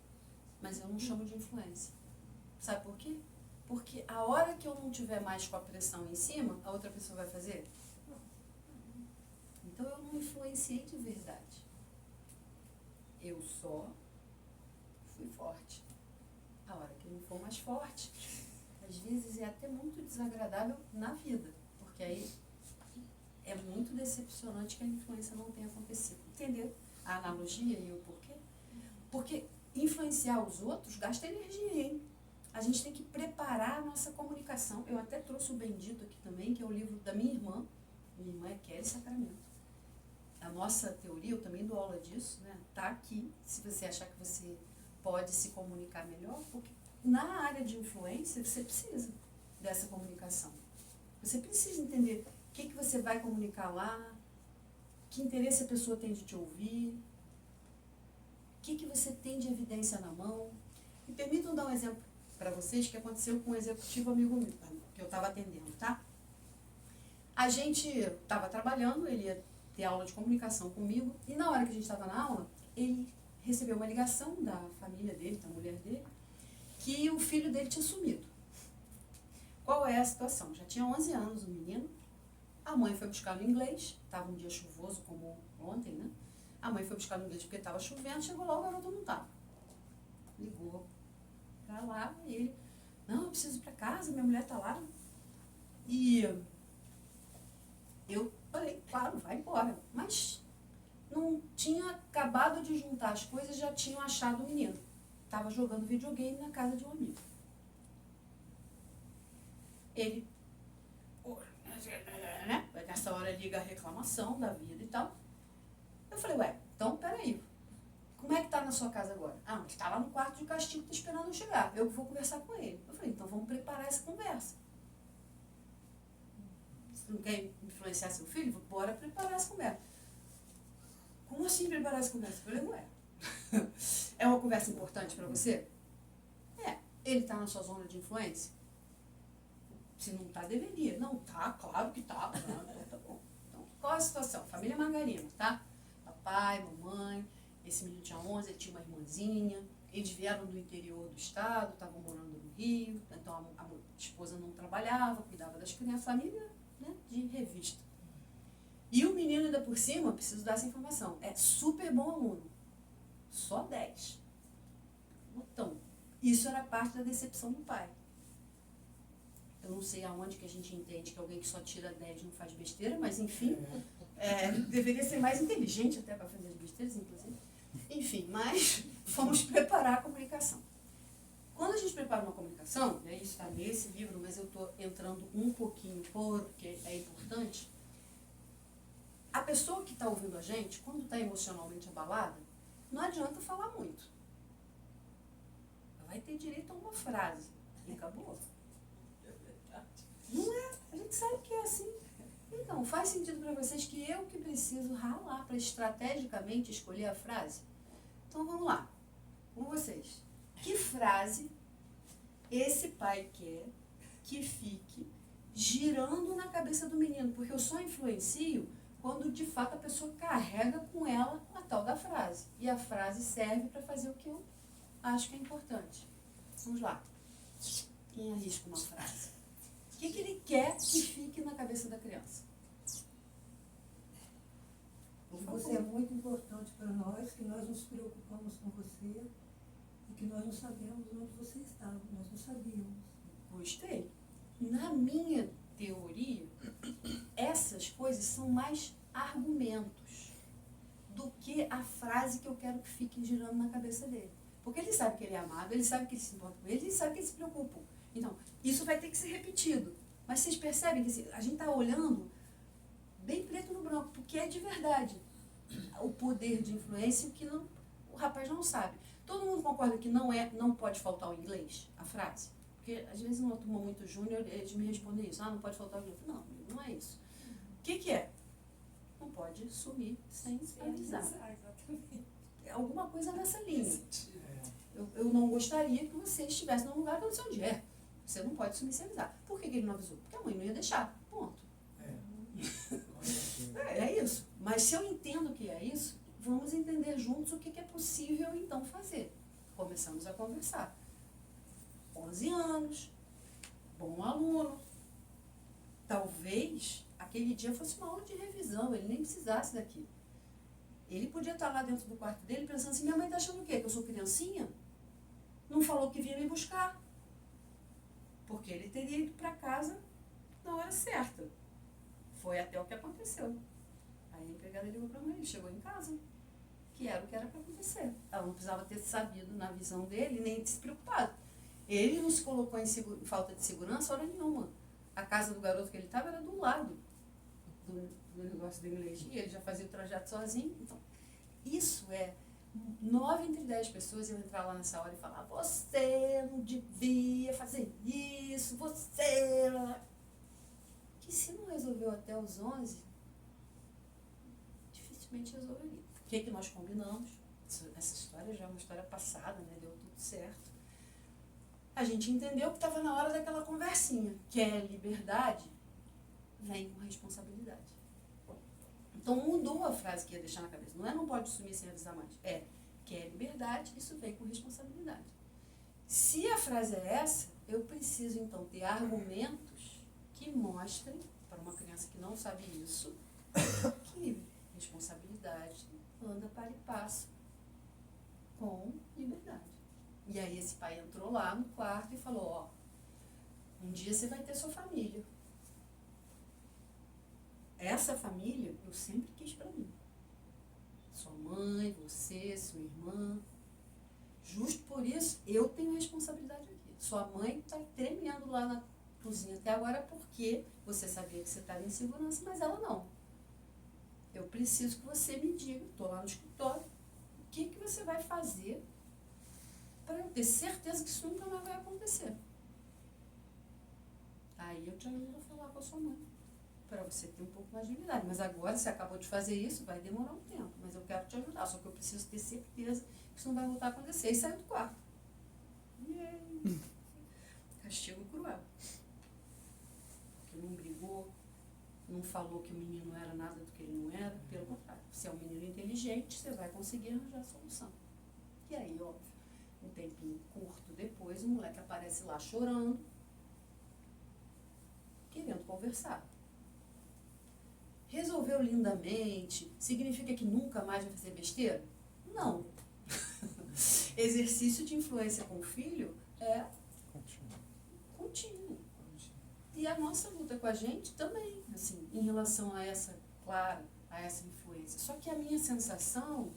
Mas eu não chamo de influência. Sabe por quê? Porque a hora que eu não tiver mais com a pressão em cima, a outra pessoa vai fazer? Então eu não influenciei de verdade. Eu só fui forte. A hora que eu não for mais forte, às vezes é até muito desagradável na vida. Porque aí é muito decepcionante que a influência não tenha acontecido. Entendeu? A analogia e o porquê? Porque influenciar os outros gasta energia, hein? A gente tem que preparar a nossa comunicação. Eu até trouxe o Bendito aqui também, que é o livro da minha irmã. Minha irmã é Kelly Sacramento. A nossa teoria, eu também dou aula disso, né? Tá aqui, se você achar que você pode se comunicar melhor, porque na área de influência você precisa dessa comunicação. Você precisa entender o que você vai comunicar lá, que interesse a pessoa tem de te ouvir, o que você tem de evidência na mão. Me permitam dar um exemplo para vocês que aconteceu com um executivo amigo meu, que eu estava atendendo, tá? A gente estava trabalhando, ele ia ter aula de comunicação comigo, e na hora que a gente estava na aula, ele recebeu uma ligação da família dele, da mulher dele, que o filho dele tinha sumido. Qual é a situação? Já tinha 11 anos o menino, a mãe foi buscar no inglês, estava um dia chuvoso como ontem, né? A mãe foi buscar no inglês porque estava chovendo, chegou lá, o garoto não estava. Ligou pra lá, e ele, não, eu preciso ir pra casa, minha mulher tá lá. E eu falei, claro, vai embora. Mas não tinha acabado de juntar as coisas, já tinham achado o menino. Estava jogando videogame na casa de um amigo. Ele, né? Nessa hora liga a reclamação da vida e tal. Eu falei, ué, então peraí. Como é que tá na sua casa agora? Ah, ele tá lá no quarto de castigo, tá esperando eu chegar. Eu vou conversar com ele. Eu falei, então vamos preparar essa conversa. Você não quer influenciar seu filho? Bora preparar essa conversa. Como assim preparar essa conversa? Eu falei, ué, é uma conversa importante para você? É. Ele tá na sua zona de influência? Se não tá, deveria. Não, tá, claro que tá. Tá bom. Então, Qual a situação? Família Margarina, tá? Papai, mamãe, esse menino tinha 11, ele tinha uma irmãzinha, eles vieram do interior do estado, estavam morando no Rio, então a esposa não trabalhava, cuidava das crianças, família, né, de revista. E o menino ainda por cima, preciso dar essa informação, é super bom aluno, só 10. Então, isso era parte da decepção do pai. Eu não sei aonde que a gente entende que alguém que só tira 10 não faz besteira, mas enfim, deveria ser mais inteligente até para fazer as besteiras, inclusive. Enfim, mas vamos preparar a comunicação. Quando a gente prepara uma comunicação, né, isso está nesse livro, mas eu estou entrando um pouquinho porque é importante, a pessoa que está ouvindo a gente, quando está emocionalmente abalada, não adianta falar muito. Ela vai ter direito a uma frase e acabou. Não é? A gente sabe que é assim. Então, faz sentido para vocês que eu que preciso ralar para estrategicamente escolher a frase? Então, vamos lá. Com vocês. Que frase esse pai quer que fique girando na cabeça do menino? Porque eu só influencio quando, de fato, a pessoa carrega com ela a tal da frase. E a frase serve para fazer o que eu acho que é importante. Vamos lá. Quem arrisca uma frase? O que ele quer que fique na cabeça da criança? Você é muito importante para nós, que nós nos preocupamos com você e que nós não sabemos onde você estava, nós não sabíamos. Gostei. Na minha teoria, essas coisas são mais argumentos do que a frase que eu quero que fique girando na cabeça dele. Porque ele sabe que ele é amado, ele sabe que ele se importa com ele sabe que eles se preocupam. Então, isso vai ter que ser repetido. Mas vocês percebem que a gente está olhando bem preto no branco, porque é de verdade o poder de influência que não, o rapaz não sabe. Todo mundo concorda que não pode faltar o inglês, a frase? Porque às vezes numa turma muito júnior, eles me respondem isso. Não pode faltar o inglês. Não, não é isso. O que é? Não pode sumir sem avisar. Exatamente. É alguma coisa nessa linha. Eu não gostaria que você estivesse num lugar que eu não sei onde é. Você não pode sumir sem avisar. Por que ele não avisou? Porque a mãe não ia deixar. Ponto. É isso. Mas se eu entendo que é isso, vamos entender juntos o que é possível então fazer. Começamos a conversar. 11 anos, bom aluno. Talvez aquele dia fosse uma aula de revisão, ele nem precisasse daquilo. Ele podia estar lá dentro do quarto dele pensando assim, minha mãe está achando o quê? Que eu sou criancinha? Não falou que vinha me buscar. Porque ele teria ido para casa na hora certa. Foi até o que aconteceu. Aí a empregada ligou para a mãe, ele chegou em casa. Que era o que era para acontecer. Ela não precisava ter sabido na visão dele, nem ter se preocupado. Ele não se colocou em falta de segurança hora nenhuma. A casa do garoto que ele estava era do lado do negócio do inglês. E ele já fazia o trajeto sozinho. Então, isso é 9 entre 10 pessoas iam entrar lá nessa hora e falar, você não devia fazer isso, você... Que se não resolveu até os 11, dificilmente resolveria. O que nós combinamos? Essa história já é uma história passada, né? Deu tudo certo. A gente entendeu que estava na hora daquela conversinha. Quer liberdade? Vem com responsabilidade. Então mudou a frase que ia deixar na cabeça. Não é não pode sumir sem avisar mais. É, quer liberdade, isso vem com responsabilidade. Se a frase é essa, eu preciso então ter argumentos que mostrem para uma criança que não sabe isso, que responsabilidade anda para e passo com liberdade. E aí esse pai entrou lá no quarto e falou, ó, um dia você vai ter sua família. Essa família eu sempre quis para mim. Sua mãe, você, sua irmã. Justo por isso, eu tenho responsabilidade aqui. Sua mãe está tremendo lá na cozinha até agora porque você sabia que você estava em segurança, mas ela não. Eu preciso que você me diga, estou lá no escritório, o que você vai fazer para eu ter certeza que isso nunca mais vai acontecer. Aí eu te ajudo a falar com a sua mãe, para você ter um pouco mais de liberdade. Mas agora, você acabou de fazer isso, vai demorar um tempo, mas eu quero te ajudar, só que eu preciso ter certeza que isso não vai voltar a acontecer. E saiu do quarto. Castigo cruel. Porque não brigou, não falou que o menino não era nada do que ele não era, pelo contrário. Se é um menino inteligente, você vai conseguir arranjar a solução. E aí, óbvio, um tempinho curto depois, o moleque aparece lá chorando, querendo conversar. Resolveu lindamente, significa que nunca mais vai fazer besteira? Não. Exercício de influência com o filho é contínuo. E a nossa luta com a gente também, assim, em relação a essa, claro, a essa influência. Só que a minha sensação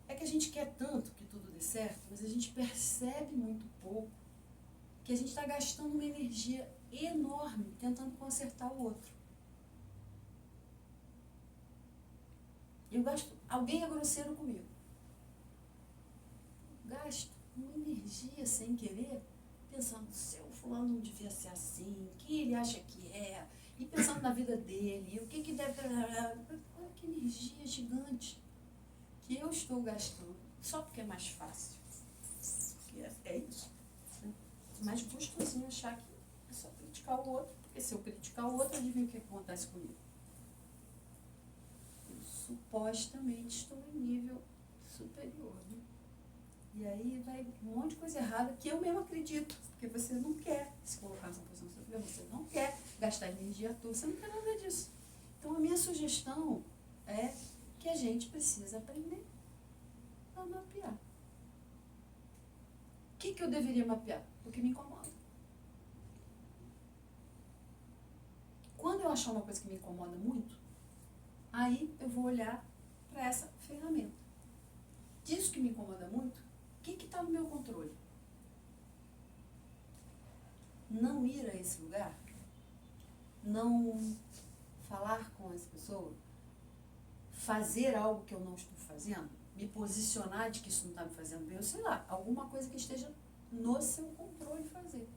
é que a gente quer tanto que tudo dê certo, mas a gente percebe muito pouco que a gente está gastando uma energia enorme tentando consertar o outro. Eu gasto, alguém é grosseiro comigo. Gasto uma energia sem querer, pensando, seu fulano não devia ser assim, o que ele acha que é, e pensando na vida dele, o que deve... Olha que energia gigante que eu estou gastando, só porque é mais fácil. É isso. Né? É mais gostosinho achar que é só criticar o outro, porque se eu criticar o outro, adivinha o que acontece comigo? Eu supostamente estou em nível superior. Né? E aí vai um monte de coisa errada que eu mesmo acredito, porque você não quer se colocar nessa posição superior, você não quer gastar energia à toa, você não quer nada disso. Então a minha sugestão é que a gente precisa aprender a mapear. O que eu deveria mapear? O que me incomoda. Quando eu achar uma coisa que me incomoda muito, aí eu vou olhar para essa ferramenta. Disso que me incomoda muito, o que está no meu controle? Não ir a esse lugar? Não falar com essa pessoa? Fazer algo que eu não estou fazendo? Me posicionar de que isso não está me fazendo bem? Eu sei lá, alguma coisa que esteja no seu controle fazer.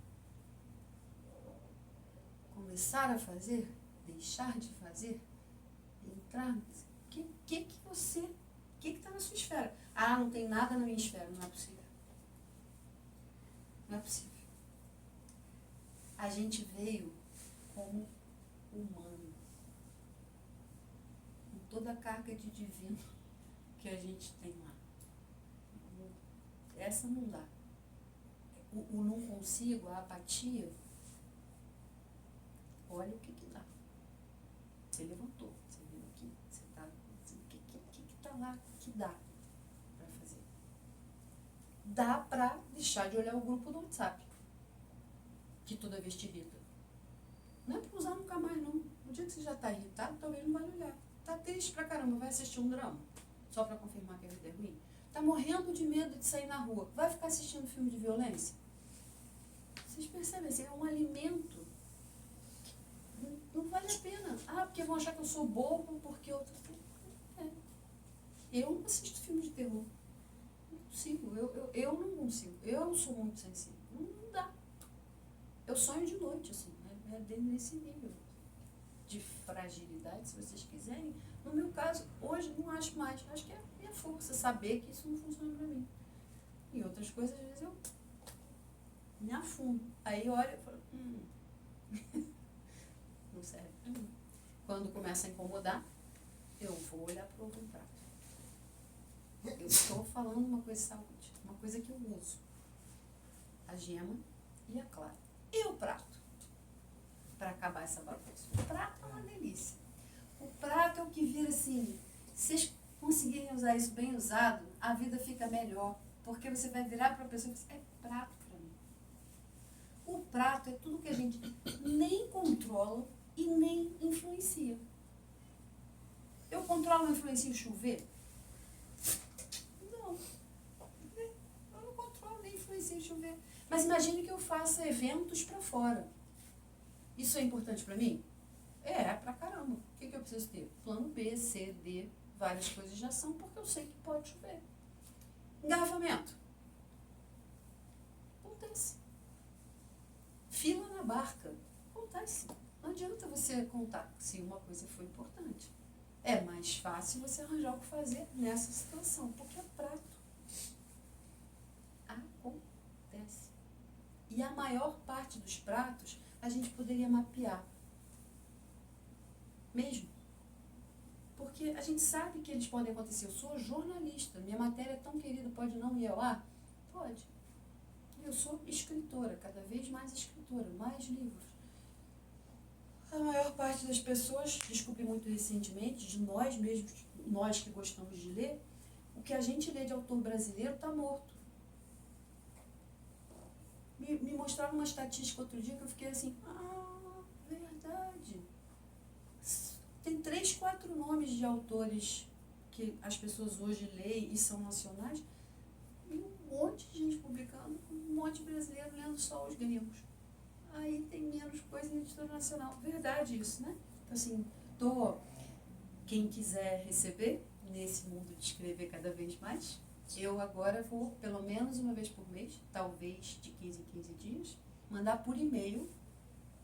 Começar a fazer? Deixar de fazer? Entrar? O que você... O que está na sua esfera? Ah, não tem nada na minha esfera. Não é possível. Não é possível. A gente veio como humano. Com toda a carga de divino que a gente tem lá. Essa não dá. O não consigo, a apatia, olha o que dá. Você levantou, você veio aqui, você está... O que está lá que dá para fazer? Dá para deixar de olhar o grupo do WhatsApp, que toda vez te irrita. Não é para usar nunca mais, não. No dia que você já está irritado, talvez não vai olhar. Está triste pra caramba, vai assistir um drama, só para confirmar que a vida é ruim. Está morrendo de medo de sair na rua, vai ficar assistindo filme de violência? Vocês percebem, assim, é um alimento que não vale a pena. Ah, porque vão achar que eu sou bobo, porque eu... Eu não assisto filme de terror. Não consigo, eu não consigo. Eu sou muito sensível. Não dá. Eu sonho de noite, assim, é bem nesse nível de fragilidade, se vocês quiserem. No meu caso, hoje, não acho mais. Acho que é a minha força saber que isso não funciona pra mim. E outras coisas, às vezes, eu me afundo. Aí olha e falo, não serve pra mim. Quando começa a incomodar, eu vou olhar para outro prato. Eu estou falando uma coisa de saúde, uma coisa que eu uso. A gema e a clara. E o prato? Para acabar essa bagunça. O prato é uma delícia. O prato é o que vira assim, se vocês conseguirem usar isso bem usado, a vida fica melhor. Porque você vai virar para a pessoa e dizer, é prato para mim. O prato é tudo que a gente nem controla e nem influencia. Eu controlo ou influencio chover? Não. Eu não controlo nem influencio chover. Mas imagine que eu faça eventos para fora. Isso é importante para mim? É pra caramba. O que eu preciso ter? Plano B, C, D, várias coisas de ação, porque eu sei que pode chover. Engarrafamento. Acontece. Fila na barca. Acontece. Não adianta você contar se uma coisa foi importante. É mais fácil você arranjar o que fazer nessa situação, porque é prato. Acontece. E a maior parte dos pratos a gente poderia mapear. mesmo. Porque a gente sabe que eles podem acontecer. Eu sou jornalista, minha matéria é tão querida, pode não ir ao ar? Pode. Eu sou escritora, cada vez mais escritora, mais livros. A maior parte das pessoas, descobri muito recentemente, de nós mesmos, nós que gostamos de ler, o que a gente lê de autor brasileiro está morto. Me mostraram uma estatística outro dia que eu fiquei assim, verdade. Tem 3, 4 nomes de autores que as pessoas hoje leem e são nacionais, e um monte de gente publicando, um monte de brasileiro lendo só os gringos. Aí tem menos coisa em editora nacional. Verdade isso, né? Então, assim, quem quiser receber nesse mundo de escrever cada vez mais, eu agora vou, pelo menos uma vez por mês, talvez de 15 em 15 dias, mandar por e-mail.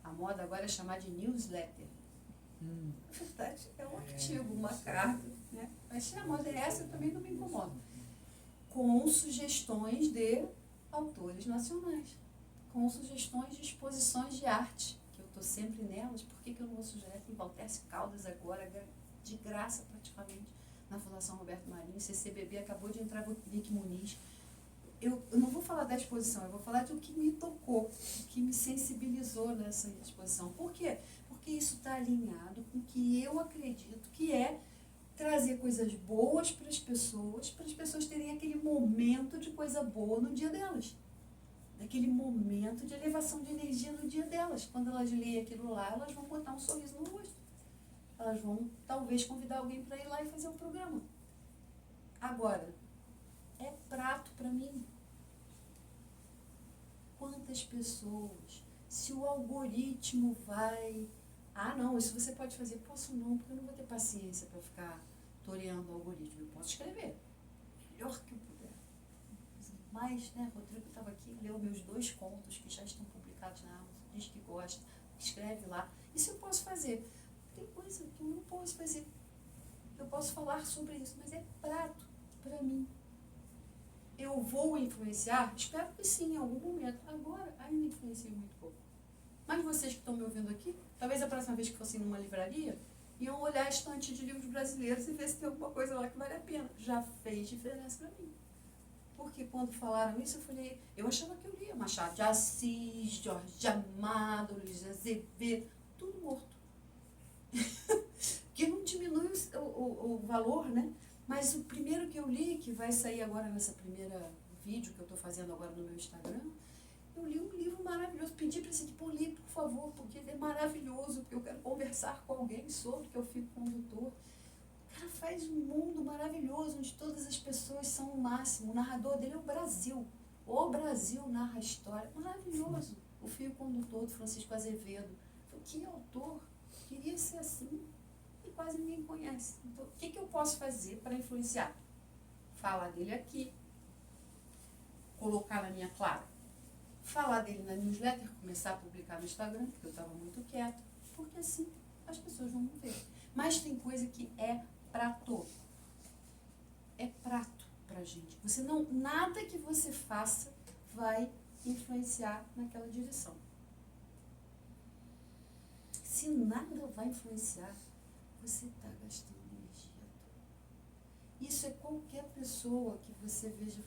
A moda agora é chamar de newsletter. Na verdade, é um artigo, uma carta, né? Mas se a moda é essa, eu também não me incomodo. Com sugestões de autores nacionais. Com sugestões de exposições de arte, que eu estou sempre nelas. Por que eu não vou sugerir? Tem Valtércio Caldas agora, de graça praticamente, na Fundação Roberto Marinho. CCBB acabou de entrar o Nick Muniz. Eu não vou falar da exposição, eu vou falar do que me tocou, o que me sensibilizou nessa exposição. Por quê? Porque isso está alinhado com o que eu acredito que é trazer coisas boas para as pessoas terem aquele momento de coisa boa no dia delas. Daquele momento de elevação de energia no dia delas. Quando elas leem aquilo lá, elas vão botar um sorriso no rosto. Elas vão, talvez, convidar alguém para ir lá e fazer um programa. Agora, é prato para mim. Quantas pessoas, se o algoritmo vai... não, isso você pode fazer. Posso não, porque eu não vou ter paciência para ficar toreando o algoritmo. Eu posso escrever. Melhor que eu puder. Mas, né, Rodrigo estava aqui, leu meus 2 contos que já estão publicados na Amazon, diz que gosta, escreve lá. Isso eu posso fazer. Tem coisa que eu não posso fazer. Eu posso falar sobre isso, mas é prato para mim. Eu vou influenciar? Espero que sim, em algum momento. Agora, ainda influencio muito pouco. Mas vocês que estão me ouvindo aqui, talvez a próxima vez que fossem numa livraria, iam olhar a estante de livros brasileiros e ver se tem alguma coisa lá que vale a pena. Já fez diferença para mim. Porque quando falaram isso, eu achava que eu lia Machado de Assis, Jorge de Amado, Luiz Azevedo, tudo morto. Que não diminui o valor, né? Mas o primeiro que eu li, que vai sair agora nessa primeira vídeo que eu estou fazendo agora no meu Instagram, eu li um livro maravilhoso. Pedi para esse tipo, li, por favor, porque ele é maravilhoso, porque eu quero conversar com alguém sobre, que eu fico condutor. O cara faz um mundo maravilhoso, onde todas as pessoas são o máximo. O narrador dele é o Brasil. O Brasil narra a história. Maravilhoso. O fio condutor do Francisco Azevedo. Que autor. Queria ser assim. E quase ninguém conhece. Então, o que eu posso fazer para influenciar? Falar dele aqui. Colocar na minha clara. Falar dele na newsletter. Começar a publicar no Instagram, porque eu estava muito quieta. Porque assim as pessoas vão ver. Mas tem coisa que é prato. É prato pra gente. Nada que você faça vai influenciar naquela direção. Se nada vai influenciar, você está gastando energia toda. Isso é qualquer pessoa que você veja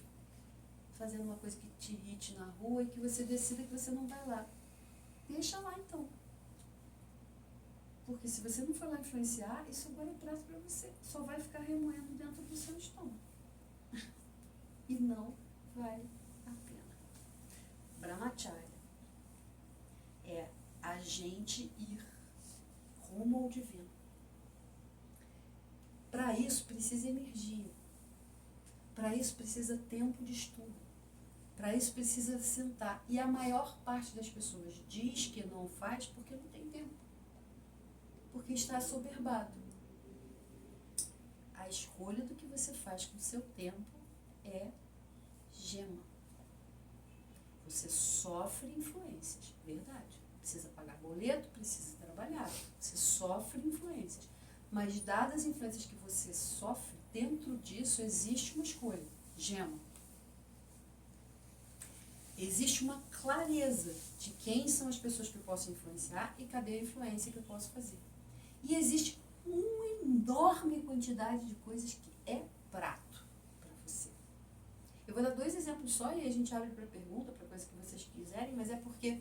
fazendo uma coisa que te irrite na rua e que você decida que você não vai lá. Deixa lá então. Porque se você não for lá influenciar, isso agora é prato para você. Só vai ficar remoendo dentro do seu estômago. E não vale a pena. Brahmacharya é a gente ir rumo ao divino. Para isso precisa energia. Para isso precisa tempo de estudo. Para isso precisa sentar. E a maior parte das pessoas diz que não faz porque não tem tempo. Porque está assoberbado. A escolha do que você faz com o seu tempo é gema. Você sofre influências, verdade. Precisa pagar boleto, precisa trabalhar. Você sofre influências. Mas dadas as influências que você sofre, dentro disso existe uma escolha, gema. Existe uma clareza de quem são as pessoas que eu posso influenciar e cadê a influência que eu posso fazer. E existe uma enorme quantidade de coisas que é prato para você. Eu vou dar 2 exemplos só e aí a gente abre para pergunta, para coisa que vocês quiserem, mas é porque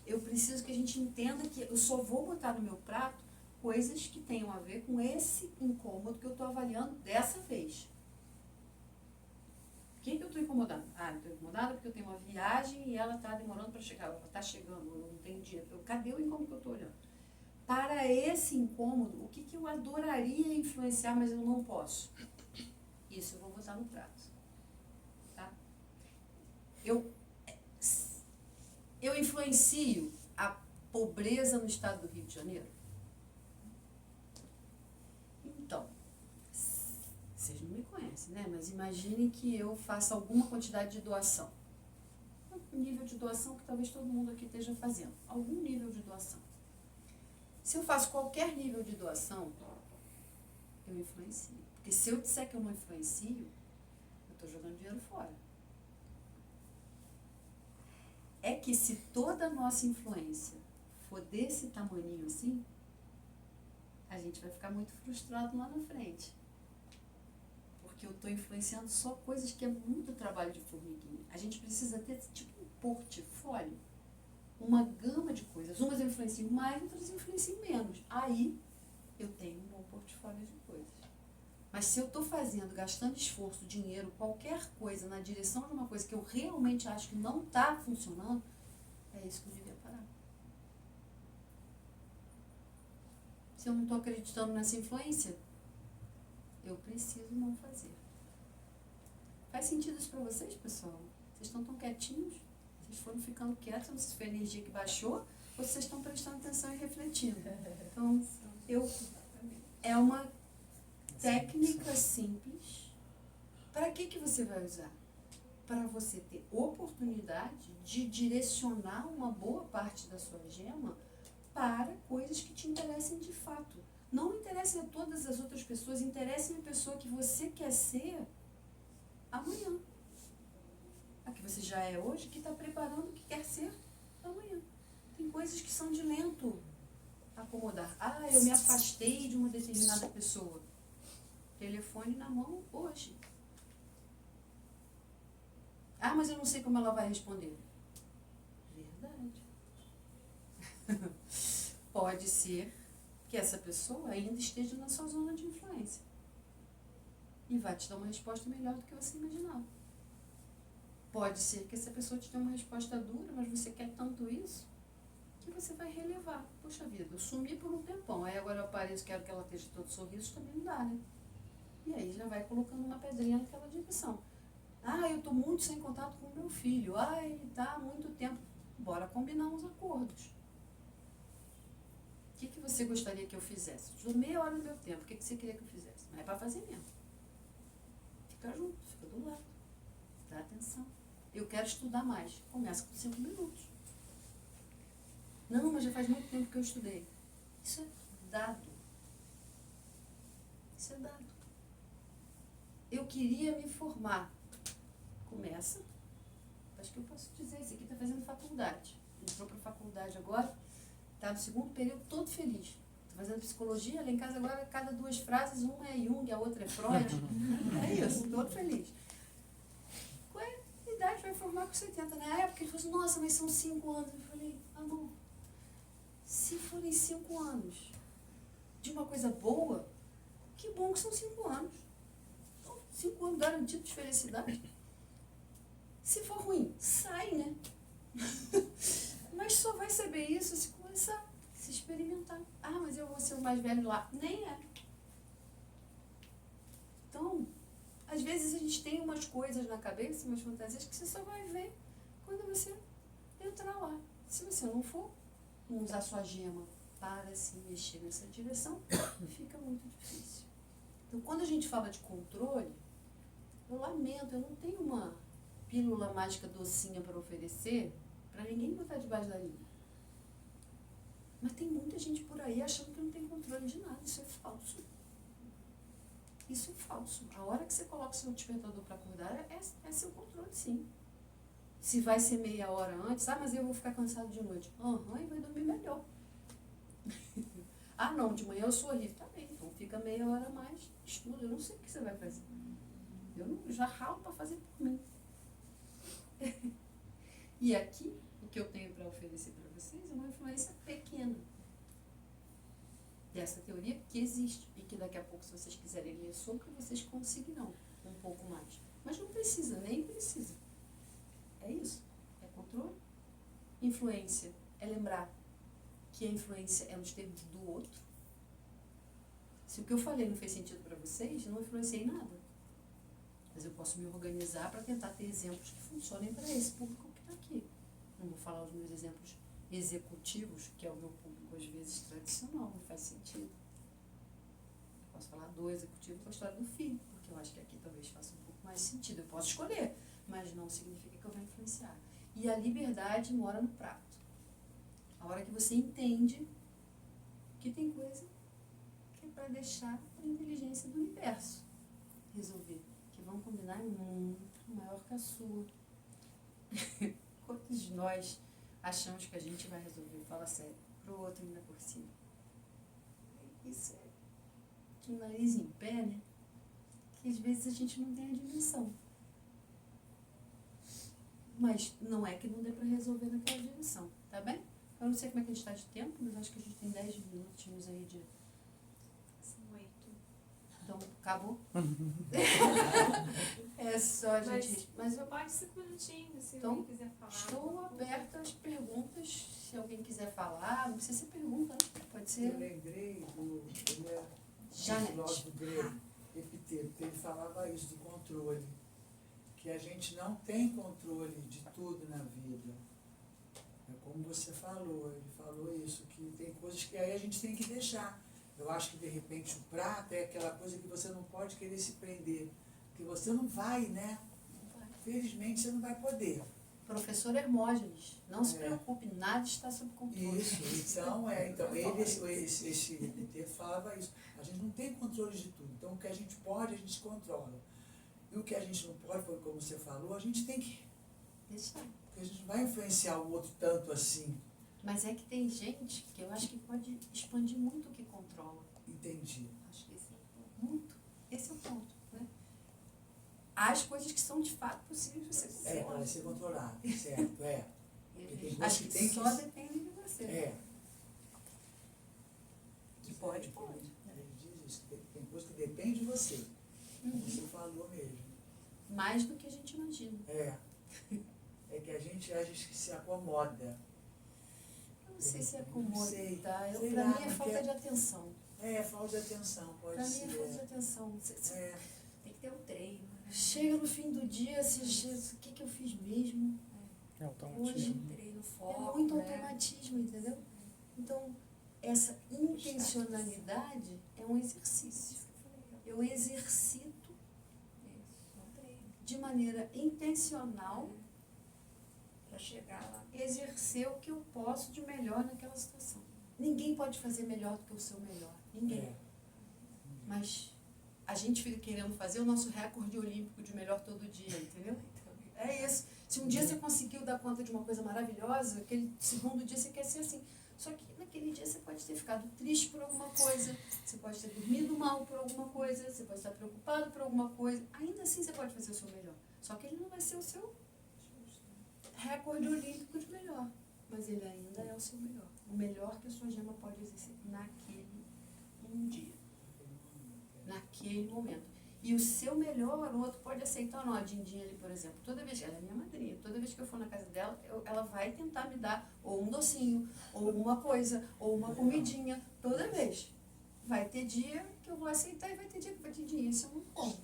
eu preciso que a gente entenda que eu só vou botar no meu prato coisas que tenham a ver com esse incômodo que eu estou avaliando dessa vez. Quem que eu estou incomodando? Ah, eu estou incomodada porque eu tenho uma viagem e ela está demorando para chegar. Ela está chegando, eu não tenho dinheiro. Cadê o incômodo que eu estou olhando? Para esse incômodo, o que eu adoraria influenciar, mas eu não posso? Isso eu vou botar no prato. Tá? Eu influencio a pobreza no estado do Rio de Janeiro? Então, vocês não me conhecem, né? Mas imaginem que eu faça alguma quantidade de doação. Um nível de doação que talvez todo mundo aqui esteja fazendo. Algum nível de doação. Se eu faço qualquer nível de doação, eu influencio. Porque se eu disser que eu não influencio, eu estou jogando dinheiro fora. É que se toda a nossa influência for desse tamaninho assim, a gente vai ficar muito frustrado lá na frente. Porque eu estou influenciando só coisas que é muito trabalho de formiguinha. A gente precisa ter tipo um portfólio, uma gama de coisas. Umas eu influencio mais, outras eu influencio menos. Aí eu tenho um bom portfólio de coisas. Mas se eu estou fazendo, gastando esforço, dinheiro, qualquer coisa na direção de uma coisa que eu realmente acho que não está funcionando, é isso que eu devia parar. Se eu não estou acreditando nessa influência, eu preciso não fazer. Faz sentido isso para vocês, pessoal? Vocês estão tão quietinhos? Vocês foram ficando quietos, não sei se foi a energia que baixou, ou vocês estão prestando atenção e refletindo. Então, é uma técnica simples. Para que você vai usar? Para você ter oportunidade de direcionar uma boa parte da sua gema para coisas que te interessem de fato. Não interessem a todas as outras pessoas, interessem a pessoa que você quer ser amanhã. A que você já é hoje, que está preparando o que quer ser amanhã. Tem coisas que são de lento acomodar. Ah, eu me afastei de uma determinada pessoa. Telefone na mão hoje. Ah, mas eu não sei como ela vai responder. Verdade. Pode ser que essa pessoa ainda esteja na sua zona de influência. E vai te dar uma resposta melhor do que você imaginava. Pode ser que essa pessoa te dê uma resposta dura, mas você quer tanto isso, que você vai relevar. Poxa vida, eu sumi por um tempão, aí agora eu apareço, quero que ela esteja todo sorriso, também não dá, né? E aí já vai colocando uma pedrinha naquela direção. Ah, eu estou muito sem contato com o meu filho. Ah, ele está há muito tempo. Bora combinar uns acordos. O que você gostaria que eu fizesse? Te dou meia hora do meu tempo. O que você queria que eu fizesse? Não é para fazer mesmo. Fica junto, fica do lado. Dá atenção. Eu quero estudar mais. Começa com 5 minutos. Não, mas já faz muito tempo que eu estudei. Isso é dado. Isso é dado. Eu queria me formar. Começa. Acho que eu posso dizer, esse aqui está fazendo faculdade. Entrou para a faculdade agora, está no 2º período, todo feliz. Estou fazendo psicologia, lá em casa agora, cada 2 frases, uma é Jung, a outra é Freud. É isso, todo feliz. Qual é a idade? Vai formar com 70. Na época ele falou assim, nossa, mas são 5 anos. Eu falei, amor, se forem 5 anos de uma coisa boa, que bom que são 5 anos. 5 anos garantidos de felicidade. Se for ruim, sai, né? Mas só vai saber isso se começar a se experimentar. Ah, mas eu vou ser o mais velho lá. Nem é. Então, às vezes a gente tem umas coisas na cabeça, umas fantasias que você só vai ver quando você entrar lá. Se você não for, não usar sua gema para se mexer nessa direção, fica muito difícil. Então, quando a gente fala de controle, eu lamento, eu não tenho uma pílula mágica docinha para oferecer para ninguém botar debaixo da linha. Mas tem muita gente por aí achando que não tem controle de nada. Isso é falso. Isso é falso. A hora que você coloca o seu despertador para acordar é seu controle, sim. Se vai ser meia hora antes, ah, mas eu vou ficar cansado de noite. E vai dormir melhor. Ah, não, de manhã eu sou horrível. Tá bem, então fica meia hora a mais, estuda. Eu não sei o que você vai fazer. Eu não, já ralo para fazer por mim. E aqui, o que eu tenho para oferecer para vocês é uma influência pequena dessa teoria que existe e que daqui a pouco, se vocês quiserem ler sobre, vocês conseguirão um pouco mais. Mas não precisa, nem precisa. É isso. É controle. Influência é lembrar que a influência é nos termos do outro. Se o que eu falei não fez sentido para vocês, eu não influenciei nada. Mas eu posso me organizar para tentar ter exemplos que funcionem para esse público que está aqui. Não vou falar os meus exemplos executivos, que é o meu público às vezes tradicional, não faz sentido. Eu posso falar do executivo com a história do filho, porque eu acho que aqui talvez faça um pouco mais sentido. Eu posso escolher, mas não significa que eu vou influenciar. E a liberdade mora no prato. A hora que você entende que tem coisa que é para deixar a inteligência do universo resolver. Que vão combinar é muito maior que a sua. Quantos de nós achamos que a gente vai resolver? Fala sério, pro outro ainda por cima. Isso é de nariz em pé, né? Que às vezes a gente não tem a dimensão. Mas não é que não dê para resolver naquela dimensão, tá bem? Eu não sei como é que a gente está de tempo, mas acho que a gente tem 10 minutinhos aí de... São 8. Então, acabou? É só a gente... Mas eu Pode 5 minutinhos, se Então, alguém quiser falar. estou aberta às perguntas, se alguém quiser falar. Não precisa ser pergunta, né? Pode Eu ser lembrei do Janete. filósofo grego, Epiteto, que ele falava isso do controle. Que a gente não tem controle de tudo na vida. É como você falou, ele falou isso, que tem coisas que aí a gente tem que deixar. Eu acho que de repente o prato é aquela coisa que você não pode querer se prender. Porque você não vai, né? Felizmente você não vai poder. Professor Hermógenes, não se É. preocupe, nada está sob controle. Isso, então esse Epiteto falava isso. A gente não tem controle de tudo. Então o que a gente pode, a gente controla. E o que a gente não pode, foi como você falou, a gente tem que... Deixa. Porque a gente não vai influenciar o outro tanto assim. Mas é que tem gente que eu acho que pode expandir muito o que controla. Entendi. Acho que esse é o ponto. Muito. Esse é o ponto, né? As coisas que são de fato possíveis de você controlar. Para ser controlado, certo, é. Porque tem coisas Acho que tem só depende de você. É. Que pode, pode. Ele diz isso, que tem coisa que depende de você. Como você falou mesmo. Mais do que a gente imagina. É. É que a gente acha que se acomoda. Eu não sei se é Não acomoda, sei. tá? Sei Pra lá, mim é mas falta é- de atenção. É, falta de atenção, pode Pra mim ser. é falta de atenção. É. Tem que ter um treino, né? Chega no fim do dia, você diz, o que eu fiz mesmo? É Hoje automatismo. um treino É foco, muito né? automatismo, entendeu? Então, essa intencionalidade é um exercício. Eu exercito Isso, um treino. de maneira intencional Pra chegar lá. exercer o que eu posso de melhor naquela situação. Ninguém pode fazer melhor do que o seu melhor. Ninguém. É. Mas a gente fica querendo fazer o nosso recorde olímpico de melhor todo dia, entendeu? É isso. Se um dia você conseguiu dar conta de uma coisa maravilhosa, aquele segundo dia você quer ser assim. Só que naquele dia você pode ter ficado triste por alguma coisa, você pode ter dormido mal por alguma coisa, você pode estar preocupado por alguma coisa. Ainda assim você pode fazer o seu melhor. Só que ele não vai ser o seu recorde olímpico de melhor. Mas ele ainda é o seu melhor. O melhor que a sua gema pode exercer naquele um dia. Naquele momento. E o seu melhor, o outro pode aceitar. Não, a Dindinha ali, por exemplo, toda vez, ela é minha madrinha, toda vez que eu for na casa dela, ela vai tentar me dar ou um docinho, ou alguma coisa, ou uma comidinha, toda vez. Vai ter dia que eu vou aceitar e vai ter dia que vai ter dia. Isso eu não como.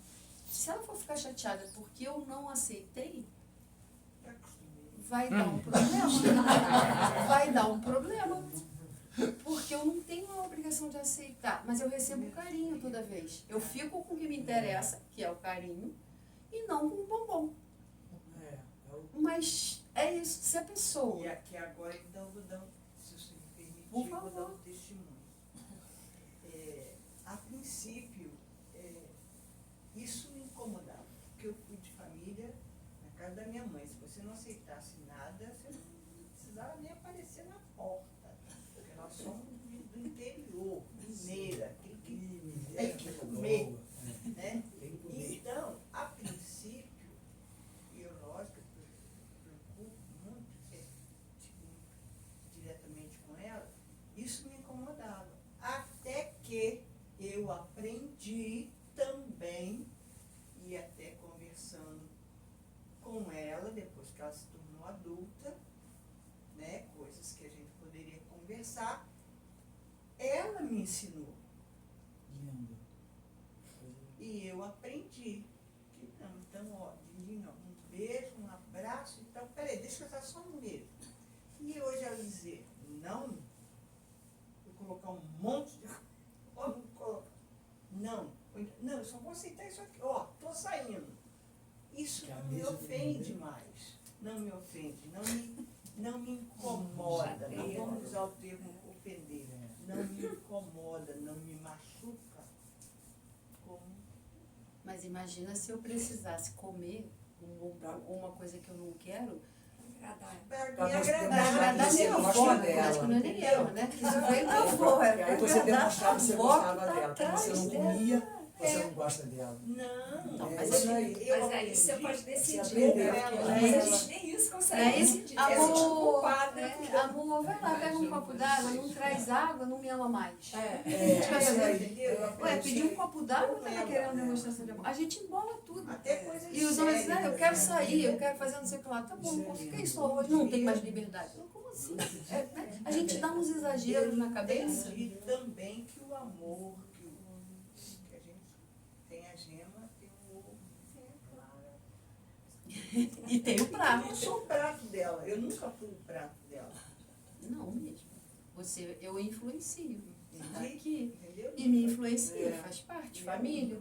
Se ela for ficar chateada porque eu não aceitei, vai dar um problema. Vai dar um problema. Porque eu não tenho a obrigação de aceitar, mas eu recebo carinho toda vez. Eu fico com o que me interessa, que é o carinho, e não com o bombom. É. É o... Mas é isso, se a pessoa... E aqui agora, então, vou dar, se você me permitir, Por vou dar favor. um testemunho. A princípio, isso me incomodava, porque eu fui de família na casa da minha mãe. Se você não aceitasse nada, você não precisava nem aparecer na porta, porque nós somos do interior. mineira, tem Mineira que é comer, boa. né? Tem que comer. Então, a princípio, e eu, lógico, que eu preocupo muito diretamente com ela, isso me incomodava. Até que eu aprendi também, e até conversando com ela, depois que ela se tornou adulta, né, coisas que a gente poderia conversar, ela me ensinou. Lindo. E eu aprendi que não, então, ó, Dindinho, um beijo, um abraço, então, peraí, deixa eu dar só um beijo. E hoje ela dizer não, eu colocar um monte de coisa, não, eu só vou aceitar isso aqui, ó, tô saindo. Isso Que a não me mesa ofende de mais, não me ofende, não me incomoda, não vamos usar o termo ofender, não me incomoda, não me machuca, como Mas imagina se eu precisasse comer uma coisa que eu não quero, para Pra me você agradar. demonstrar que você minha gosta avó, dela. acho que não é nem eu, né? Isso veio da avó. E aí você demonstrava que você gostava tá dela. Quando você não comia, você não gosta dela. Não, É mas isso aí. Mas aí você pode decidir, aprendeu, né? porque Mas a ela- gente nem isso consegue Né? decidir. É Amor, culpada. amor, vai lá, pega um copo d'água, não traz água, não me ama mais. É, isso aí. Ué, pedir um copo d'água, tá Não, querendo não. demonstração de amor. A gente embola tudo. até coisas E os homens dizem, sérias, eu quero né? sair, eu quero fazer não sei o que lá. Tá bom, por que isso hoje não tem mais liberdade? Eu, como assim? A gente dá uns exageros na cabeça. E também que o amor, que a gente tem a Gema, tem o ovo, tem a Clara. E tem o Eu prato. não sou o prato dela, eu nunca fui o prato dela. Não mesmo. Eu influencio. Tá Entendi? aqui. Entendeu? E me influencia, faz parte, família.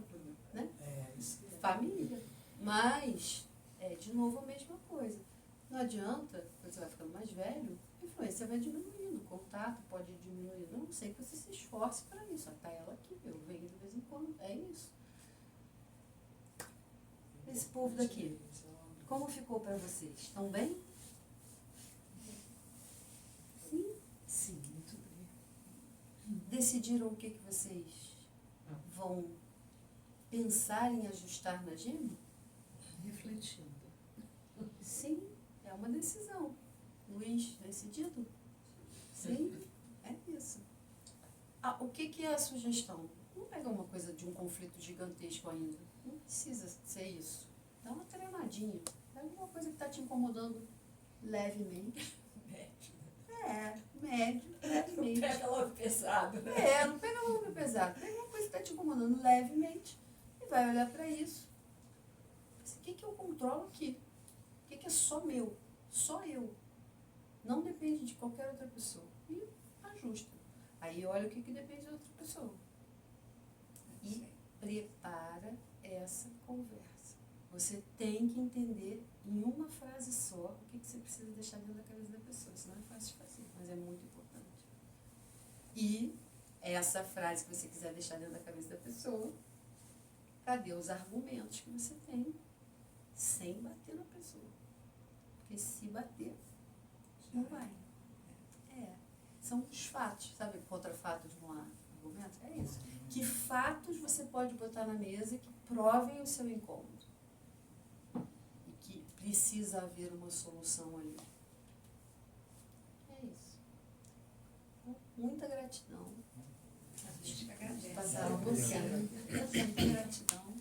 É, isso. Família. Mas, de novo, a mesma coisa. Não adianta, quando você vai ficando mais velho, a influência vai diminuindo, o contato pode diminuir. Eu não sei que você se esforce para isso. Tá ela aqui, eu venho de vez em quando. É isso. Esse povo daqui, como ficou para vocês? Estão bem? Sim? Sim, muito bem. Decidiram o que vocês vão pensar em ajustar na Gema? Refletindo. Sim, é uma decisão. Luiz, decidido? Sim, é isso. O que é a sugestão? Não pega uma coisa de um conflito gigantesco ainda. Não precisa ser isso. Dá uma treinadinha. Pega uma coisa que está te incomodando levemente. Médio, levemente. Pega logo pesado. Não pega logo pesado. Pega uma coisa que está te incomodando levemente e vai olhar para isso. O que eu controlo aqui? O que é só meu? Só eu. Não depende de qualquer outra pessoa. E ajusta. Aí olha o que depende de outra pessoa. E prepara essa conversa. Você tem que entender em uma frase só o que você precisa deixar dentro da cabeça da pessoa. Senão é fácil de fazer, mas é muito importante. E essa frase que você quiser deixar dentro da cabeça da pessoa, cadê os argumentos que você tem sem bater na pessoa? Porque se bater, não vai. São os fatos, sabe? Contra fatos não há argumento? É isso. Que fatos você pode botar na mesa que provem o seu incômodo? E que precisa haver uma solução ali. É isso. Então, muita gratidão. A gente agradece. Passaram um pouquinho. Muita gratidão.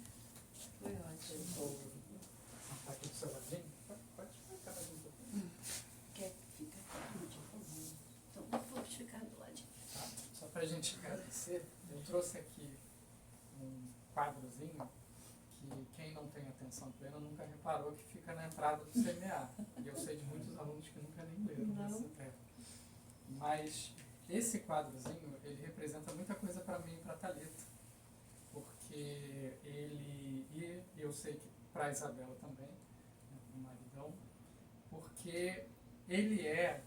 Foi ótimo. Tá aqui do seu ladinho? Pode ficar mais um pouquinho. Quer ficar aqui, por favor? Então, vamos ficar do lado de cá. Tá. Só pra gente agradecer, eu trouxe aqui um quadrozinho que quem não tem atenção plena nunca reparou que fica na entrada do CMA. E eu sei de muitos alunos que nunca nem leram Não. esse texto. Mas esse quadrozinho, ele representa muita coisa para mim e para a Thalita. Porque ele, e eu sei que para a Isabela também, né, o maridão, porque ele é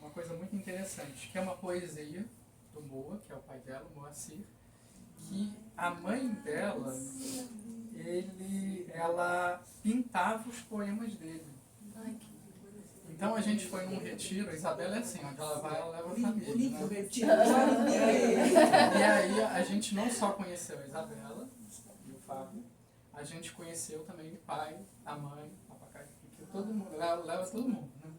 uma coisa muito interessante, que é uma poesia do Moa, que é o pai dela, o Moacir, que a mãe dela, ela pintava os poemas dele. Ai, que Então a gente foi num retiro, a Isabela é assim, onde ela vai, ela leva a família, Bonito né? retiro. E aí a gente não só conheceu a Isabela e o Fábio, a gente conheceu também o pai, a mãe, o papai, porque todo mundo, leva todo mundo, né?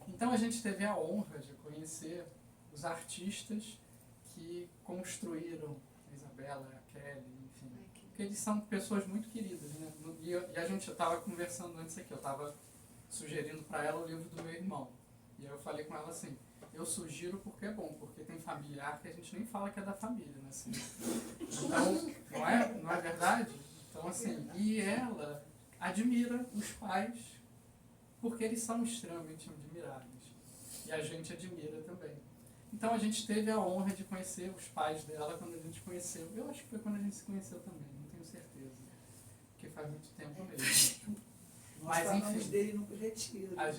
Então a gente teve a honra de conhecer os artistas que construíram a Isabela, a Kelly, enfim. Porque eles são pessoas muito queridas, né? E a gente estava conversando antes aqui, eu estava sugerindo para ela o livro do meu irmão. E aí eu falei com ela assim, eu sugiro porque é bom, porque tem familiar que a gente nem fala que é da família, né? Assim, então, não é verdade? Então, assim, e ela admira os pais porque eles são extremamente admiráveis. E a gente admira também. Então a gente teve a honra de conhecer os pais dela quando a gente conheceu. Eu acho que foi quando a gente se conheceu também, não tenho certeza. Porque faz muito tempo mesmo. Nós Mas falamos enfim, dele no retiro. a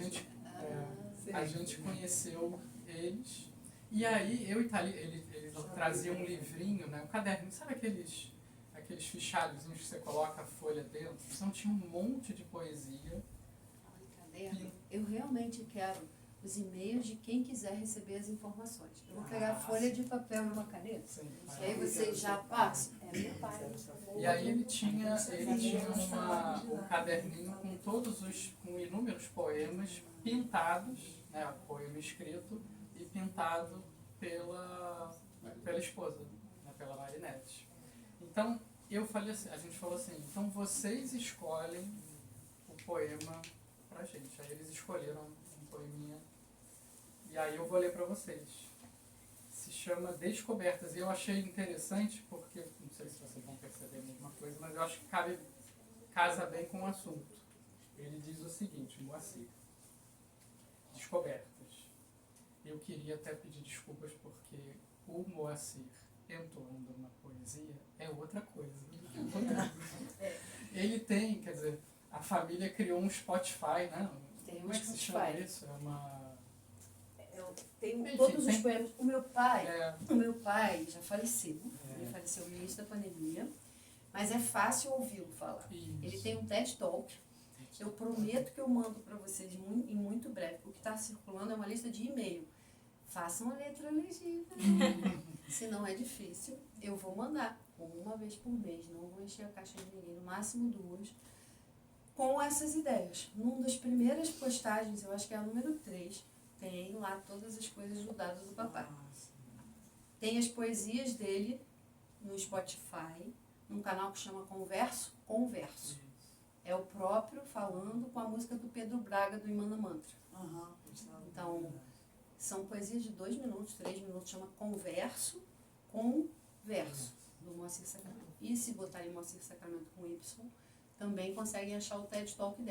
gente conheceu eles. E aí eu e Thalia, ele trazia um livrinho, né, um caderno, sabe aqueles fichários que você coloca a folha dentro? Então tinha um monte de poesia. Caderno. Eu realmente quero os e-mails de quem quiser receber as informações. Eu vou pegar a folha de papel e uma caneta. Sim. E aí vocês já passam. É meu pai. E aí ele tinha um caderninho com com inúmeros poemas pintados, né, poema escrito e pintado pela esposa, né, pela Marinette. Então eu falei assim, a gente falou assim, então vocês escolhem o poema pra gente. Aí eles escolheram um poeminha e aí eu vou ler pra vocês. Se chama Descobertas. E eu achei interessante porque, não sei se vocês vão perceber a mesma coisa, mas eu acho que casa bem com o assunto. Ele diz o seguinte, Moacir. Descobertas. Eu queria até pedir desculpas porque o Moacir entoando uma poesia é outra coisa. Ele tem, quer dizer, a família criou um Spotify, né? Tem Como é que se chama isso? É uma... Eu tenho Enfim, todos os tem- poemas. O meu pai já faleceu. É. Ele faleceu no início da pandemia. Mas é fácil ouvi-lo falar. Ele Isso. tem um TED Talk. Eu prometo que eu mando para vocês em muito breve. O que está circulando é uma lista de e-mail. Façam a letra legível. Se não é difícil, eu vou mandar uma vez por mês. Não vou encher a caixa de ninguém, no máximo 2. Com essas ideias. Numa das primeiras postagens, eu acho que é a número 3, tem lá todas as coisas do dado do papai. Tem as poesias dele no Spotify, num canal que chama Converso. É o próprio falando com a música do Pedro Braga, do Imana Mantra. Então, são poesias de 2 minutos, 3 minutos, chama Converso, do Moacir Sacramento. E se botarem Moacir Sacramento com Y, também conseguem achar o TED Talk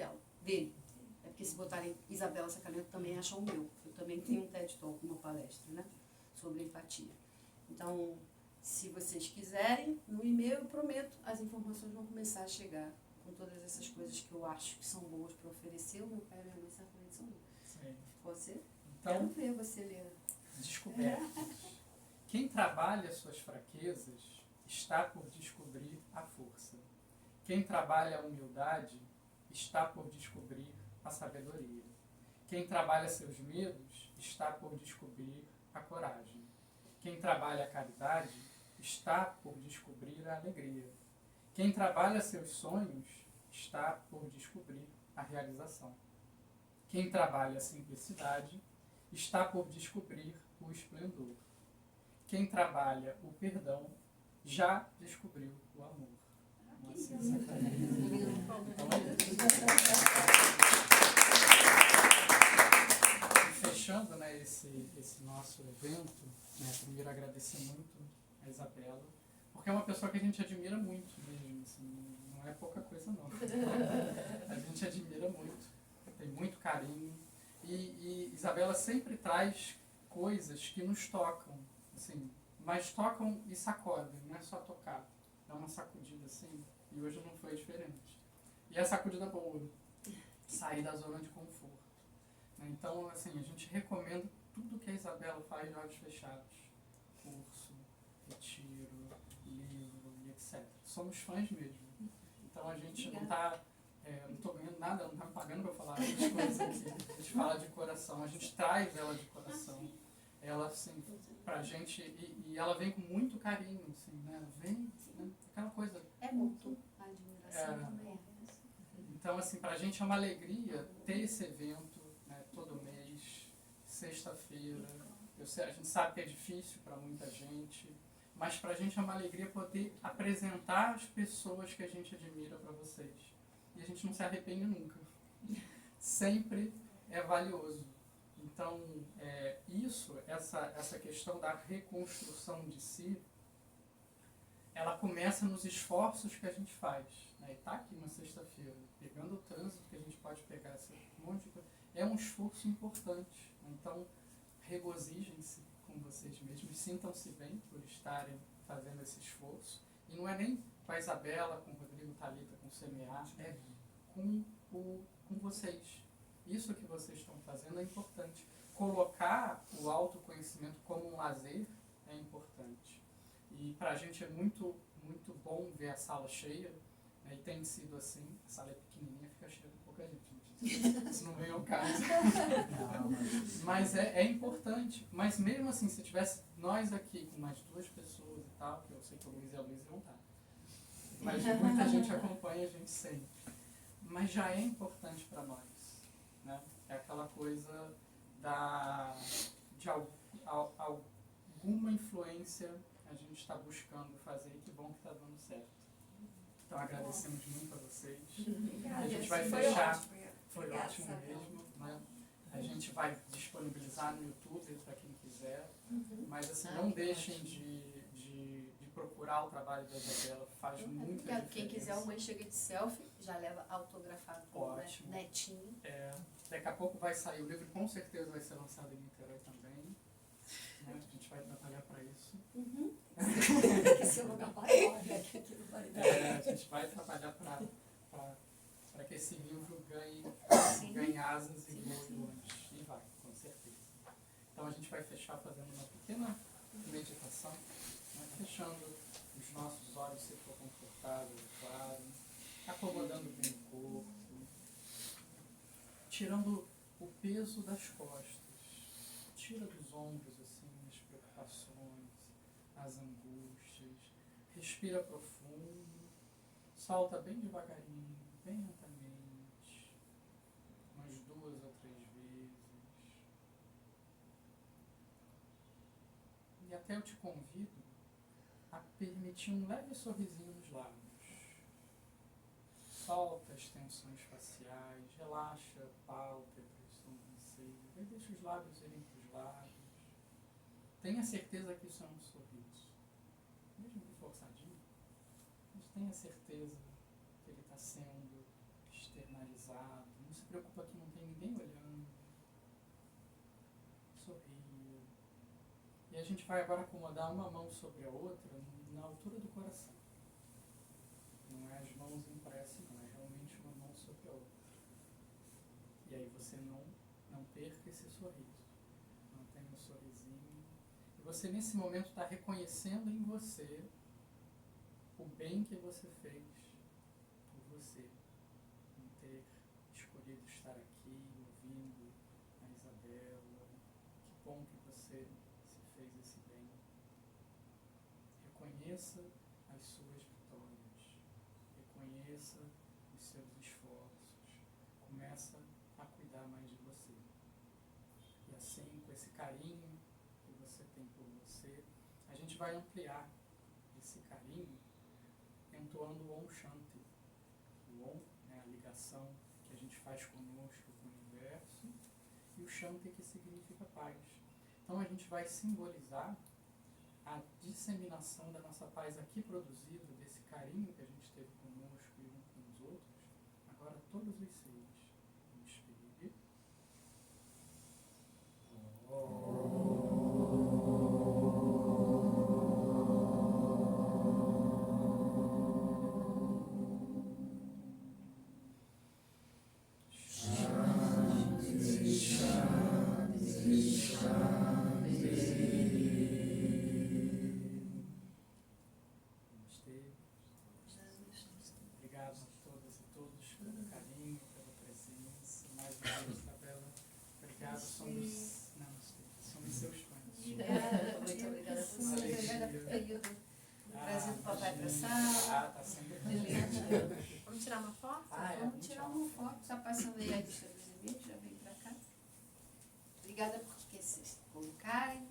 dele. É porque se botarem Isabela Sacramento, também acham o meu. Eu também tenho um TED Talk, uma palestra, né? Sobre empatia. Então, se vocês quiserem, no e-mail eu prometo, as informações vão começar a chegar com todas essas coisas que eu acho que são boas para oferecer. O meu pai e minha mãe certamente são boas. Sim. Pode ser? Então, Quero ver você ler. descobertas. Quem trabalha suas fraquezas está por descobrir a força. Quem trabalha a humildade está por descobrir a sabedoria. Quem trabalha seus medos está por descobrir a coragem. Quem trabalha a caridade está por descobrir a alegria. Quem trabalha seus sonhos está por descobrir a realização. Quem trabalha a simplicidade está por descobrir o esplendor. Quem trabalha o perdão já descobriu o amor. Moacir Sacramento. Então é isso. E fechando, né, esse nosso evento, né, primeiro agradecer muito a Isabela, porque é uma pessoa que a gente admira muito mesmo, assim, não é pouca coisa não. A gente admira muito, tem muito carinho. E Isabela sempre traz coisas que nos tocam, assim, mas tocam e sacodem, não é só tocar. Dá uma sacudida assim, e hoje não foi diferente. E é sacudida boa, sair da zona de conforto. Então, assim, a gente recomenda tudo que a Isabela faz de olhos fechados. Curso, retiro, livro e etc. Somos fãs mesmo. Então a gente não está... não estou ganhando nada, não está me pagando para falar essas coisas aqui. A gente fala de coração, a gente traz ela de coração. Ela, assim, pra gente, e ela vem com muito carinho, assim, né? Ela vem, né? Aquela coisa. É mútuo. A admiração É. também é essa. Então, assim, pra gente é uma alegria ter esse evento, né, todo mês, sexta-feira. A gente sabe que é difícil para muita gente, mas pra gente é uma alegria poder apresentar as pessoas que a gente admira para vocês. E a gente não se arrepende nunca. Sempre é valioso. Então, essa questão da reconstrução de si, ela começa nos esforços que a gente faz. Né? E tá aqui na sexta-feira, pegando o trânsito que a gente pode pegar, esse monte de coisa, é um esforço importante. Então, regozijem-se com vocês mesmos, sintam-se bem por estarem fazendo esse esforço. E não é nem com a Isabela, com o Rodrigo, Thalita, com o Semear, é com vocês. Isso que vocês estão fazendo é importante. Colocar o autoconhecimento como um lazer é importante. E para a gente é muito, muito bom ver a sala cheia, né? E tem sido assim. A sala é pequenininha, fica cheia de pouca gente. Isso não vem ao caso. Mas é importante. Mas mesmo assim, se tivesse nós aqui com mais 2 pessoas e tal, que eu sei que o Luiz e a Luísa não tá. Mas muita gente acompanha a gente sempre. Mas já é importante para nós. Né? É aquela coisa de alguma influência a gente está buscando fazer e que bom que está dando certo. Então agradecemos muito a vocês. A gente vai fechar. Foi ótimo mesmo. Né? A gente vai disponibilizar no YouTube para quem quiser. Mas assim, não deixem de procurar o trabalho da Isabela, faz muita diferença. Quem quiser uma chega de selfie, já leva autografado com netinho. Daqui a pouco vai sair o livro, com certeza vai ser lançado em Niterói também. Né? A gente vai trabalhar para isso. Esse é o lugar maior, né? A gente vai trabalhar para que esse livro ganhe asas e voe longe. E vai, com certeza. Então a gente vai fechar fazendo uma pequena meditação, né? Fechando os nossos olhos, se for confortável, claro, acomodando bem o corpo, tirando o peso das costas, tira dos ombros assim as preocupações, as angústias, respira profundo, solta bem devagarinho, bem lentamente, umas 2 ou 3 vezes. E até eu te convido a permitir um leve sorrisinho nos lábios. Solta as tensões faciais, relaxa pálpebras, sobrancelhas, e deixa os lábios irem para os lados. Tenha certeza que isso é um sorriso. Mesmo que forçadinho, mas tenha certeza que ele está sendo externalizado. Não se preocupa que não tem ninguém olhando. Sorria. E a gente vai agora acomodar uma mão sobre a outra na altura do coração. Não é as mãos em prece, não. É realmente uma mão sobre a outra. E aí você não perca esse sorriso. Mantenha o sorrisinho. E você, nesse momento, está reconhecendo em você o bem que você fez por você. Em ter escolhido estar aqui, ouvindo a Isabela. Que bom que você se fez esse bem. Reconheça as suas vitórias. Reconheça os seus esforços. Começa a cuidar mais de você. E assim, com esse carinho que você tem por você, a gente vai ampliar esse carinho entoando o Om Shanti. O Om é a ligação que a gente faz conosco, com o universo, e o Shanti que significa paz. Então a gente vai simbolizar a disseminação da nossa paz aqui produzida, desse carinho que a gente teve conosco e um com os outros, agora todos os seres. Inspire. Obrigado a todas e todos pelo carinho, pela presença. encerrarem.